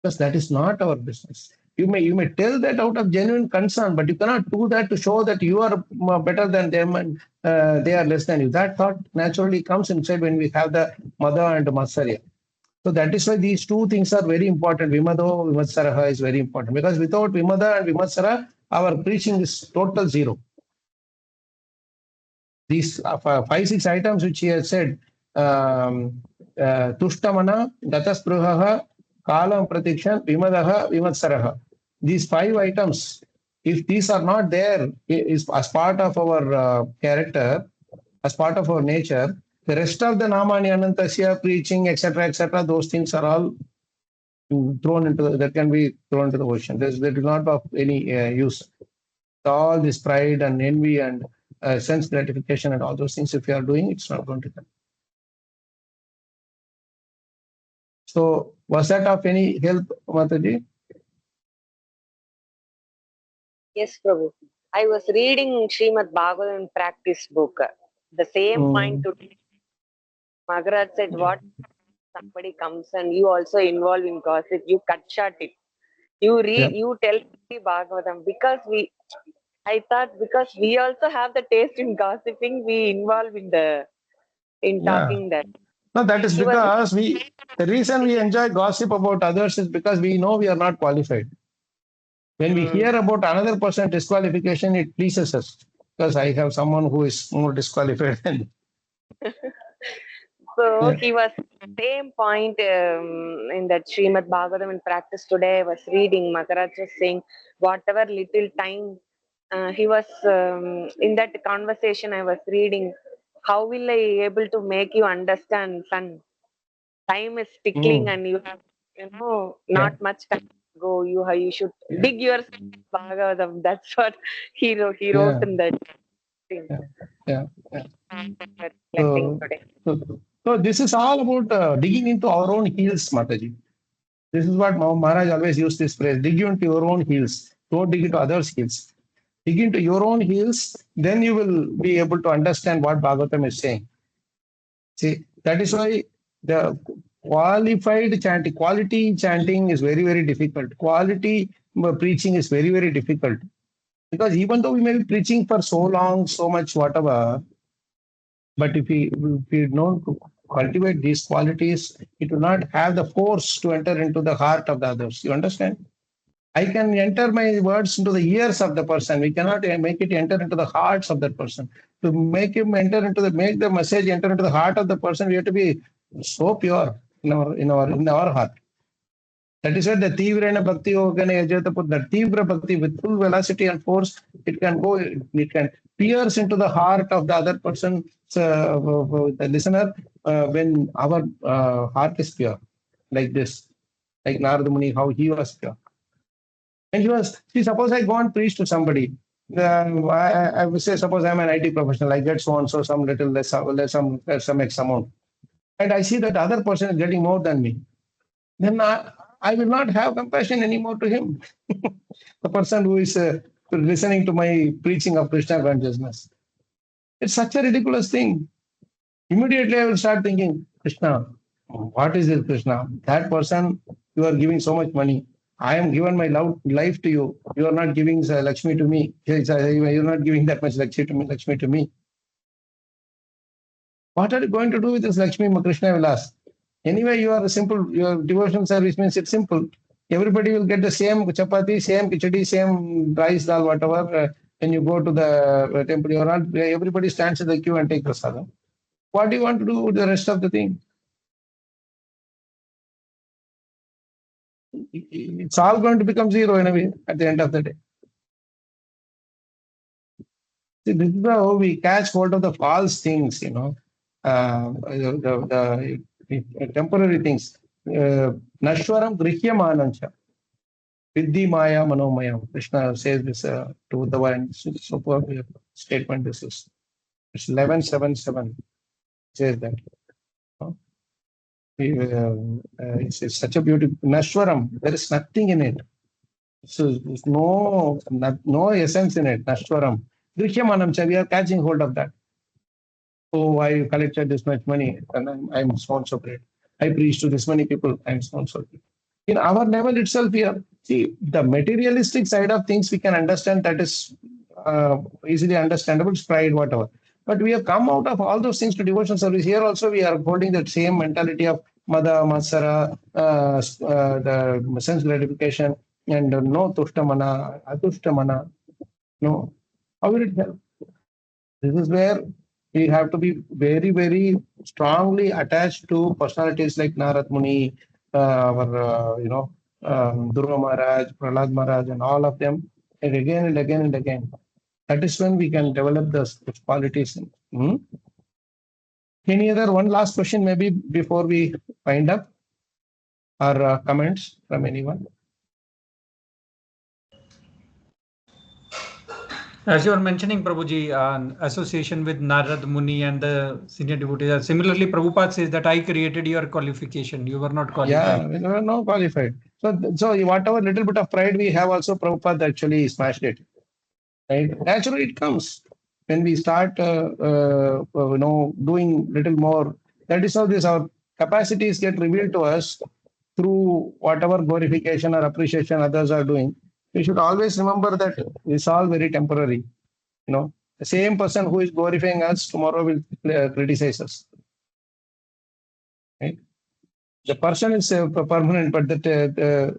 because that is not our business. You may tell that out of genuine concern, but you cannot do that to show that you are better than them and they are less than you. That thought naturally comes inside when we have the mother and matsarya. So that is why these two things are very important. Vimado, Vimatsaraha is very important because without Vimada and Vimatsara, our preaching is total zero. These 5-6 items which he has said, Tushtamana, Gataspruhaha, Kalam Pratikshan, Vimadaha, Vimatsaraha. These 5 items, if these are not there is as part of our character, as part of our nature, the rest of the Namani Anantasya, preaching, etc., those things are all that can be thrown into the ocean. That is not of any use. All this pride and envy and sense gratification and all those things, if you are doing, it's not going to come. So, was that of any help, Mataji? Yes, Prabhu. I was reading Srimad Bhagavatam practice book. The same point today. Maharaj said, what somebody comes and you also involve in gossip, you cut short it. You read, you tell the Bhagavatam I thought because we also have the taste in gossiping, we involve in talking that. No, that is because the reason we enjoy gossip about others is because we know we are not qualified. When we hear about another person's disqualification, it pleases us because I have someone who is more disqualified than So he was same point in that Srimad Bhagavatam in practice today. I was reading Maharaj was saying whatever little time he was in that conversation. I was reading, how will I able to make you understand, son? Time is tickling and you have not much time to go. You should dig your Bhagavatam. That's what he wrote in that thing. Reflecting today. So this is all about digging into our own heels, Mataji. This is what Maharaj always used this phrase: dig into your own heels. Don't dig into others' heels. Dig into your own heels, then you will be able to understand what Bhagavatam is saying. See, that is why the quality chanting is very, very difficult. Quality preaching is very, very difficult. Because even though we may be preaching for so long, so much, whatever, but if we don't cultivate these qualities, it will not have the force to enter into the heart of the others. You understand? I can enter my words into the ears of the person. We cannot make it enter into the hearts of that person. To make the message enter into the heart of the person, we have to be so pure in our heart. That is why the Tivrena Bhakti the Tivra Bhakti with full velocity and force, it can pierce into the heart of the other person, the listener, when our heart is pure, like this, like Narada Muni, how he was pure. And suppose I go and preach to somebody. I would say, suppose I'm an IT professional, I get so and so some little less some X amount. And I see that other person is getting more than me. Then I will not have compassion anymore to him. The person who is listening to my preaching of Krishna consciousness. It's such a ridiculous thing. Immediately I will start thinking, Krishna, what is this Krishna? That person, you are giving so much money. I am given my life to you. You are not giving Lakshmi to me. You are not giving that much Lakshmi to me. What are you going to do with this Lakshmi? Krishna will ask. Anyway, your devotional service means it's simple. Everybody will get the same chapati, same khichdi, same rice, dal, whatever. When you go to the temple, everybody stands in the queue and take prasadam. What do you want to do with the rest of the thing? It's all going to become zero in a way at the end of the day. See, this is how we catch hold of the false things, the temporary things. Nashwaram grihyamanancha. Viddhi maya manomayam. Krishna says this to Uddhava, and super statement this is. It's 11:7:7 says that. It's such a beautiful Nashwaram. There is nothing in it. So there's no essence in it. Nashwaram. Drishyamanam cha, we are catching hold of that. Oh, I collected this much money and I'm so great. I preach to this many people, I'm so great. In our level itself, we are, see, the materialistic side of things we can understand, that is easily understandable, it's pride, whatever. But we have come out of all those things to devotional service. Here also we are holding that same mentality of Mada, Matsara, the sense gratification, and no Tushtamana, Atushtamana. No. How will it help? This is where we have to be very, very strongly attached to personalities like Narad Muni, Durga Maharaj, Prahlad Maharaj, and all of them, and again and again and again. That is when we can develop those qualities. Hmm? Any other one last question, maybe before we wind up, or comments from anyone? As you were mentioning, Prabhuji, association with Narad Muni and the senior devotees. Similarly, Prabhupada says that I created your qualification. You were not qualified. Yeah, we were not qualified. So whatever little bit of pride we have, also Prabhupada actually smashed it. Right? Naturally, it comes when we start, doing little more. That is how our capacities get revealed to us through whatever glorification or appreciation others are doing. We should always remember that it's all very temporary. The same person who is glorifying us tomorrow will criticize us. Right? The person is permanent, but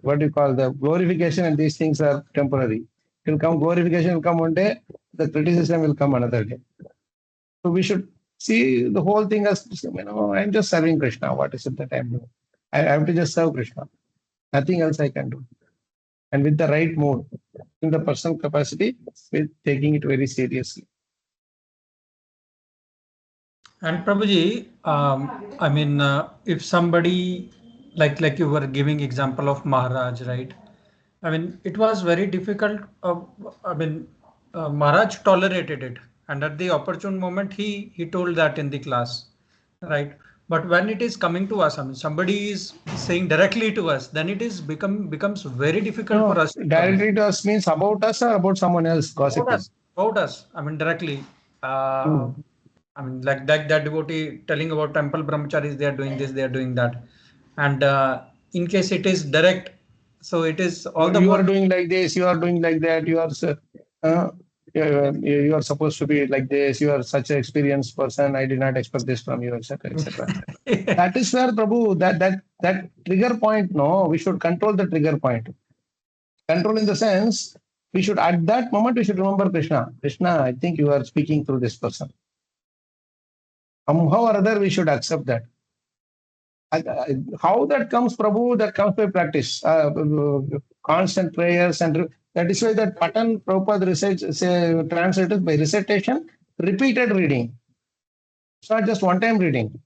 what do you call, the glorification and these things are temporary. It will come, glorification will come one day, the criticism will come another day. So we should see the whole thing as, I'm just serving Krishna. What is it that I'm doing? I have to just serve Krishna. Nothing else I can do. And with the right mood, in the personal capacity, with taking it very seriously. And Prabhuji, if somebody, like you were giving example of Maharaj, right? I mean, it was very difficult. Maharaj tolerated it, and at the opportune moment, he told that in the class, right? But when it is coming to us, somebody is saying directly to us, then it is becomes very difficult for us. Directly to us means about us or about someone else gossiping? About us. Directly. Like that devotee telling about temple brahmacharis, they are doing this, they are doing that. And in case it is direct, so it is all the you more. are doing like this, you are doing like that, you are supposed to be like this, you are such an experienced person, I did not expect this from you, etc., etc. That is where, Prabhu, that trigger point, no, we should control the trigger point. Control in the sense, we should, at that moment, we should remember Krishna. Krishna, I think you are speaking through this person. Somehow or other, we should accept that. How that comes, Prabhu, that comes by practice, constant prayers, and that is why that Patan Prabhupada translated by recitation, repeated reading. It's not just one-time reading.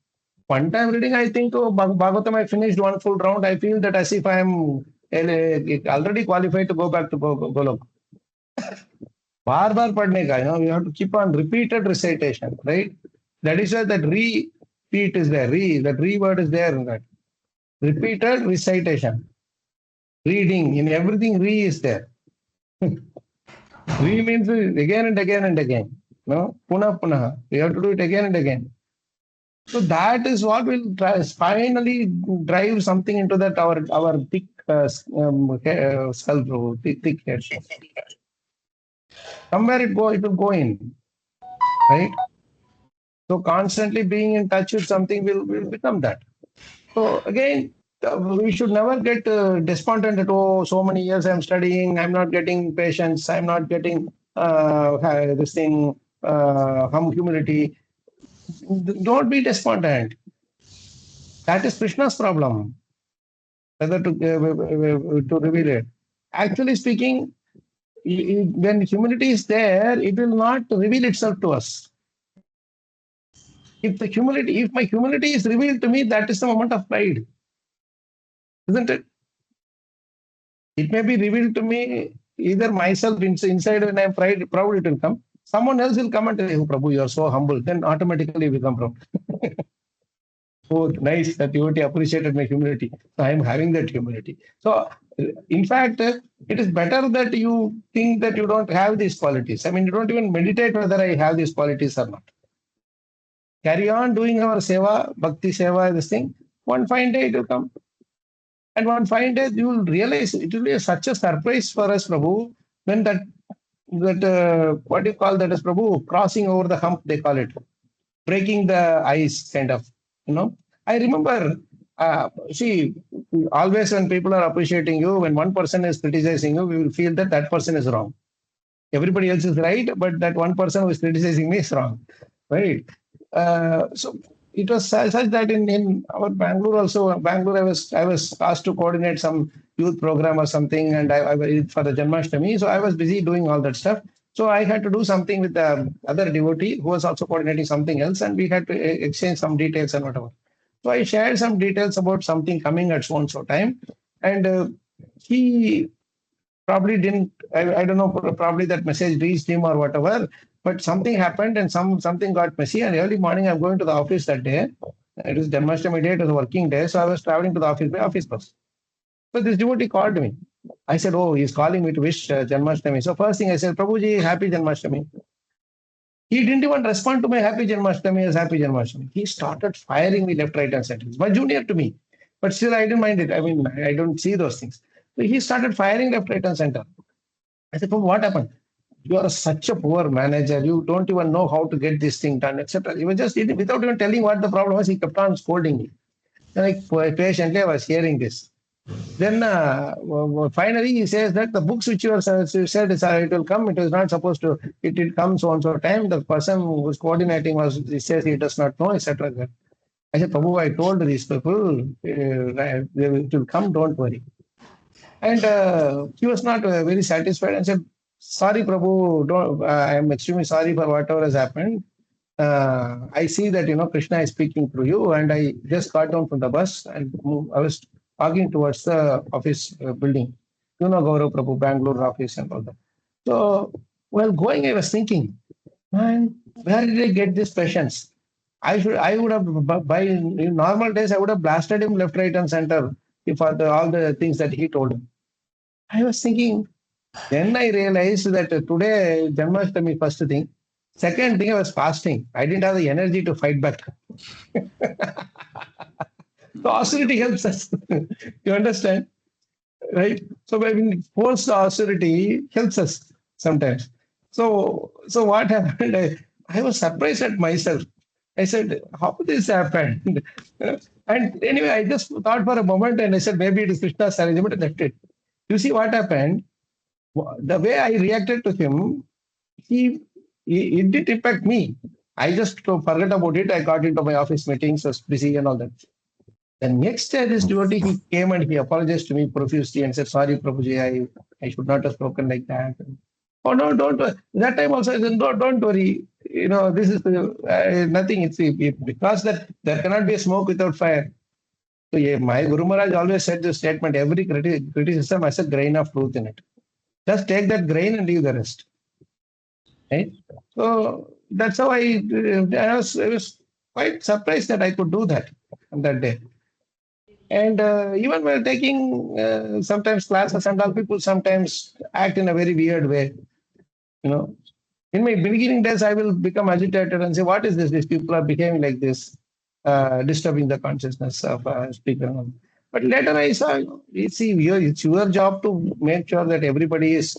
One-time reading, I think, Bhagavatam, I finished one full round, I feel that as if I am already qualified to go back to Golok. Bar padne ka, you have to keep on repeated recitation, right? That is why that repeat is there. That re word is there in that. Repeated recitation. Reading, in everything, re is there. Re means again and again and again. No? Puna puna. We have to do it again and again. So that is what will finally drive something into that our thick skull, thick head. Somewhere it will go in, right? So constantly being in touch with something will become that. So again, we should never get despondent that, oh, so many years I'm studying, I'm not getting patience, I'm not getting this thing, humility. Don't be despondent. That is Krishna's problem. Whether to reveal it. Actually speaking, when humility is there, it will not reveal itself to us. If my humility is revealed to me, that is the moment of pride. Isn't it? It may be revealed to me either myself inside when I'm proud, it will come. Someone else will come and tell you, Prabhu, you are so humble. Then automatically we become proud. Oh, nice. That devotee appreciated my humility. So I am having that humility. So, in fact, it is better that you think that you don't have these qualities. I mean, you don't even meditate whether I have these qualities or not. Carry on doing our seva, bhakti seva, this thing. One fine day it will come. And one fine day you will realize it will be such a surprise for us, Prabhu, when what do you call that as Prabhu? Crossing over the hump, they call it. Breaking the ice, kind of. I remember, see, always when people are appreciating you, when one person is criticizing you, we will feel that that person is wrong. Everybody else is right, but that one person who is criticizing me is wrong, right? So it was such that in our Bangalore also, Bangalore, I was asked to coordinate some youth program or something, and I for the Janmashtami, so I was busy doing all that stuff. So I had to do something with the other devotee who was also coordinating something else, and we had to exchange some details and whatever. So I shared some details about something coming at so and so time, and he probably didn't. I don't know. Probably that message reached him or whatever. But something happened and something got messy. And early morning, I'm going to the office that day. It was Janmashtami day. It was a working day, so I was traveling to the office by office bus. So this devotee called me. I said, "Oh, he's calling me to wish Janmashtami." So first thing I said, "Prabhuji, happy Janmashtami." He didn't even respond to my happy Janmashtami as happy Janmashtami. He started firing me left, right, and center. He's my junior to me, but still I didn't mind it. I mean, I don't see those things. So he started firing left, right, and center. I said, "Prabhu, what happened? You are such a poor manager. You don't even know how to get this thing done, etc." He was just without even telling what the problem was. He kept on scolding me. Like patiently, I was hearing this. Then finally, he says that the books which you said it will come. It was not supposed to. It will come so and so time. The person who was coordinating he says he does not know, etc. I said, Prabhu, I told these people it will come. Don't worry. And he was not very satisfied and said, "Sorry, Prabhu, I am extremely sorry for whatever has happened. I see that, Krishna is speaking through you." And I just got down from the bus and I was walking towards the office building. Gaurav Prabhu, Bangalore office and all that. So while going, I was thinking, man, where did I get this patience? I would have, by in normal days, I would have blasted him left, right, and center for all the things that he told him. I was thinking, then I realized that today, Janmashtami, first thing. Second thing, I was fasting. I didn't have the energy to fight back. So austerity helps us. You understand? Right? So when forced austerity helps us sometimes. So what happened? I was surprised at myself. I said, how this happened? And anyway, I just thought for a moment and I said, maybe it is Krishna's arrangement and left it. You see what happened? The way I reacted to him, it did impact me. I just forgot about it. I got into my office meetings, was busy and all that. The next day, this devotee, he came and he apologized to me profusely and said, "Sorry, Prabhuji, I should not have spoken like that." Oh, no, don't. That time also, I said, "No, don't worry. This is nothing. It's because that there cannot be a smoke without fire." So yeah, my Guru Maharaj always said this statement: every criticism has a grain of truth in it. Just take that grain and leave the rest. Right? So that's how I was quite surprised that I could do that on that day. And even while taking sometimes classes and all, people sometimes act in a very weird way. In my beginning days, I will become agitated and say, "What is this? These people are behaving like this, disturbing the consciousness of speaker." But later I saw, it's your job to make sure that everybody is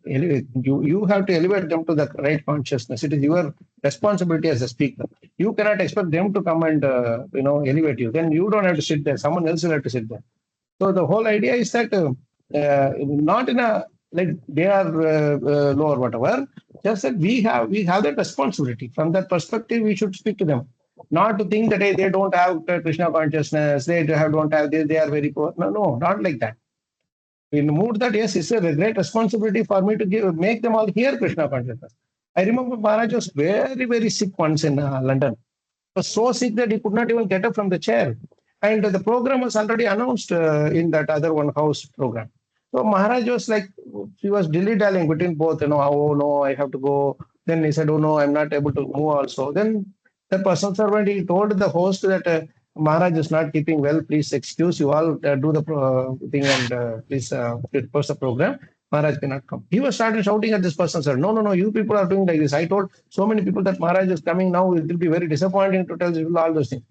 you have to elevate them to the right consciousness. It is your responsibility as a speaker. You cannot expect them to come and elevate you. Then you don't have to sit there. Someone else will have to sit there. So the whole idea is that not in a like they are low or whatever. Just that we have that responsibility. From that perspective, we should speak to them. Not to think that hey, they don't have Krishna consciousness, don't have this, they are very poor. No, not like that. In the mood that yes, it's a great responsibility for me to make them all hear Krishna consciousness. I remember Maharaj was very, very sick once in London. He was so sick that he could not even get up from the chair. And the program was already announced in that other one house program. So Maharaj was like, he was dilly-dallying between both, oh no, I have to go. Then he said, oh no, I'm not able to move also. Then the personal servant, he told the host that Maharaj is not keeping well. Please excuse you all. Do the thing and please post the program. Maharaj cannot come. He was started shouting at this person, sir. No, no, no. You people are doing like this. I told so many people that Maharaj is coming now. It will be very disappointing to tell people all those things.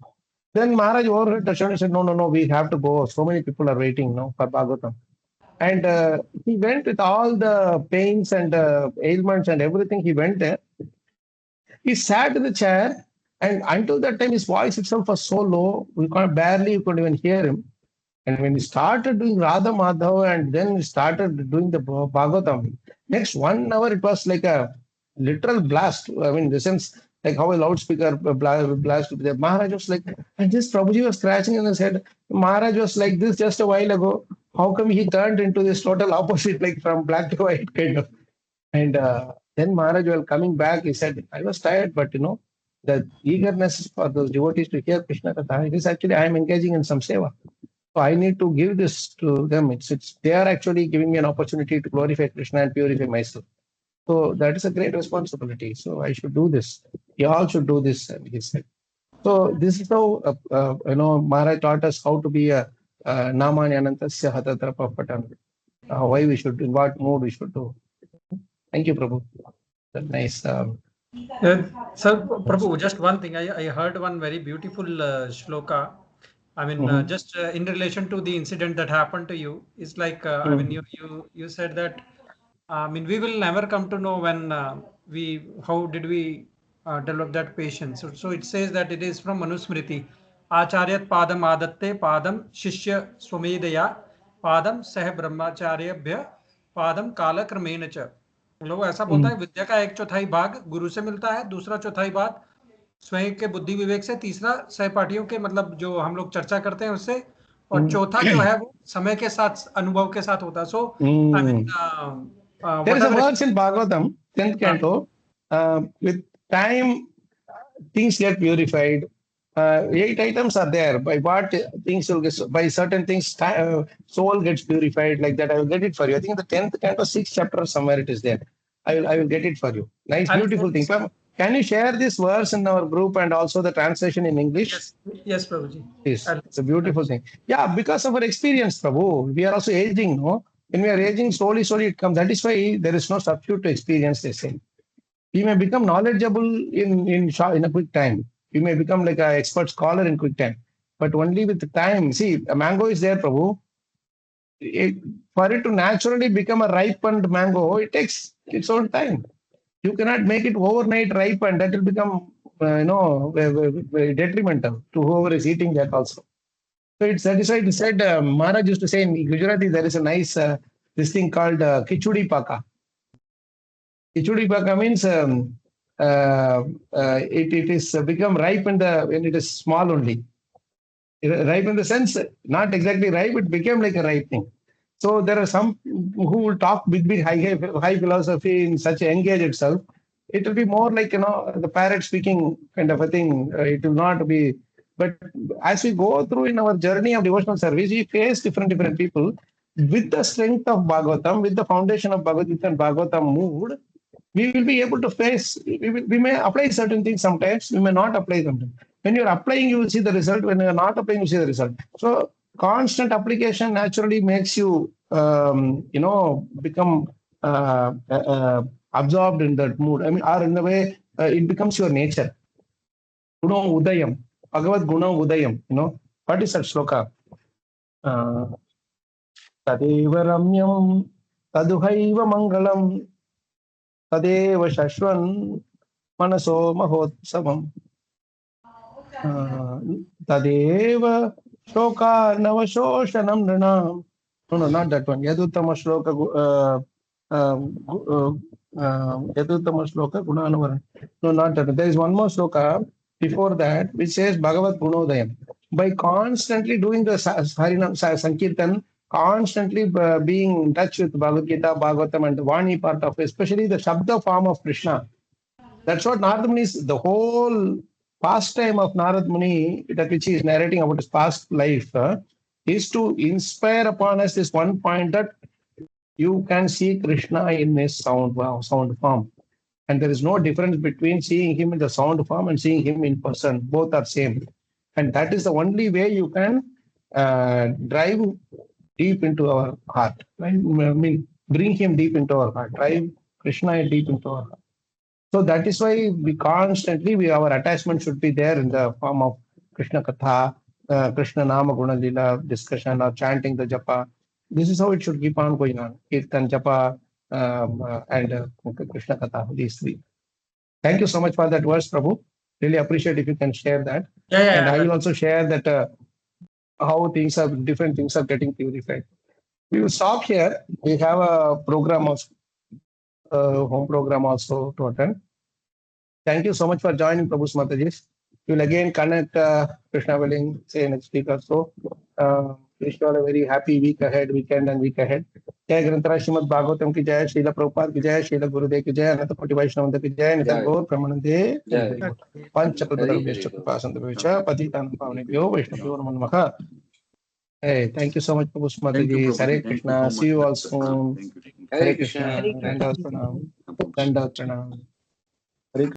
Then Maharaj overheard the show and said, no, no, no. We have to go. So many people are waiting now for Bhagavatam. And he went with all the pains and ailments and everything. He went there. He sat in the chair, and until that time, his voice itself was so low, we couldn't even hear him. And when he started doing Radha Madhav and then he started doing the Bhagavatam, next 1 hour it was like a literal blast. I mean, in the sense, like how a loudspeaker blast. The Maharaj was like, and this Prabhuji was scratching in his head. Maharaj was like this just a while ago. How come he turned into this total opposite, like from black to white kind of? And then Maharaj, while coming back, he said, I was tired, but the eagerness for those devotees to hear Krishna Katha, it is actually, I am engaging in some seva. So I need to give this to them. They are actually giving me an opportunity to glorify Krishna and purify myself. So that is a great responsibility. So I should do this. You all should do this, he said. So this is how, Maharaj taught us how to be a Namani Anantasya Hatatra Papatan. Why we should, in what mode we should do. Thank you, Prabhu. That's nice. Sir, Prabhu, just one thing. I heard one very beautiful shloka. I mean, just in relation to the incident that happened to you, it's like, I mean, you said that, I mean, we will never come to know when how did we develop that patience. So it says that it is from Manusmriti. Acharyat padam adatte padam shishya swamedaya padam sah brahmacharyabhya padam kala kramena cha. लोग ऐसा बोलता है विद्या का 1/4 भाग गुरु से मिलता है, दूसरा 1/4 भाग स्वयं के बुद्धि विवेक से, तीसरा सहपाठियों के मतलब जो हम लोग चर्चा करते हैं उससे, और चौथा जो है वो समय के साथ अनुभव के साथ होता है. So I mean, there is a verse in Bhagavatam 10th canto, with time things get purified. 8 items are there. By what things will get, by certain things, soul gets purified. Like that, I will get it for you. I think in the 10th canto, 6th chapter, somewhere it is there. I will get it for you. Nice, beautiful thing. Can you share this verse in our group and also the translation in English? Yes, Prabhuji. Yes, it's a beautiful thing. Yeah, because of our experience, Prabhu, we are also aging, no? When we are aging, slowly it comes. That is why there is no substitute to experience, they say. We may become knowledgeable in a quick time. We may become like an expert scholar in quick time. But only with the time. See, a mango is there, Prabhu. For it to naturally become a ripened mango, it takes its own time. You cannot make it overnight ripened. That will become, very detrimental to whoever is eating that also. So it's satisfied. He said, Maharaj used to say in Gujarati, there is a nice, this thing called Kichudi Paka. Kichudi Paka means it is become ripe when it is small only. Ripe in the sense, not exactly ripe, it became like a ripe thing. So there are some who will talk big high philosophy in such a young age itself. It will be more like, the parrot speaking kind of a thing. It will not be. But as we go through in our journey of devotional service, we face different people. With the strength of Bhagavatam, with the foundation of Bhagavad Gita and Bhagavatam mood, we will be able to face, we may apply certain things sometimes, we may not apply sometimes. When you're applying, you will see the result. When you're not applying, you see the result. So constant application naturally makes you, become absorbed in that mood. I mean, or in a way, it becomes your nature. Guna Udayam, Bhagavad Guna Udayam, what is that shloka? Tadeva Ramyam, Taduhaiva Mangalam, Tadeva Shashwan, Manaso Mahotsavam. Tadeva Shloka Navashoshanam Nranam. No, not that one. Yaduttama Shloka Yaduttama Shloka Gunanavaran. No, not that one. There is one more shloka before that which says Bhagavad Gunodayam. By constantly doing the Harinam Sankirtan, constantly being in touch with Bhagavad Gita, Bhagavatam, and the Vani part of it, especially the Shabda form of Krishna. That's what Narada Muni is, the whole pastime of Narada Muni, that which he is narrating about his past life, is to inspire upon us this one point that you can see Krishna in his sound form. And there is no difference between seeing him in the sound form and seeing him in person. Both are same. And that is the only way you can drive deep into our heart. Right? I mean, bring him deep into our heart, drive Krishna deep into our heart. So that is why we constantly, our attachment should be there in the form of Krishna Katha, Krishna Nama Guna Lila discussion or chanting the japa. This is how it should keep on going on. Kirtan, japa, and Krishna Katha, these three. Thank you so much for that verse, Prabhu. Really appreciate if you can share that. And I will also share that how different things are getting purified. We will stop here. We have a program of home program also to attend. Thank you so much for joining, Prabhu Mataji. We will again connect Krishna willing, say next week or so. Wish you all a very happy weekend and week ahead. जय ग्रंथराज श्रीमद् भागवतम की जय, श्रील प्रभुपाद की जय, श्रील गुरुदेव की जय, अनंत कोटि वैष्णव की जय, निधन गौर ब्रह्मानंदे जय। पंचकृपा कृपासंत विच पतितानां पावनेभ्यो वैष्णवेभ्यो नमो नमः. Hey, thank you so much, Prabhu Mataji. Hare Krishna. See you all soon. Hare Krishna. Dandavat pranam. Dandavat pranam.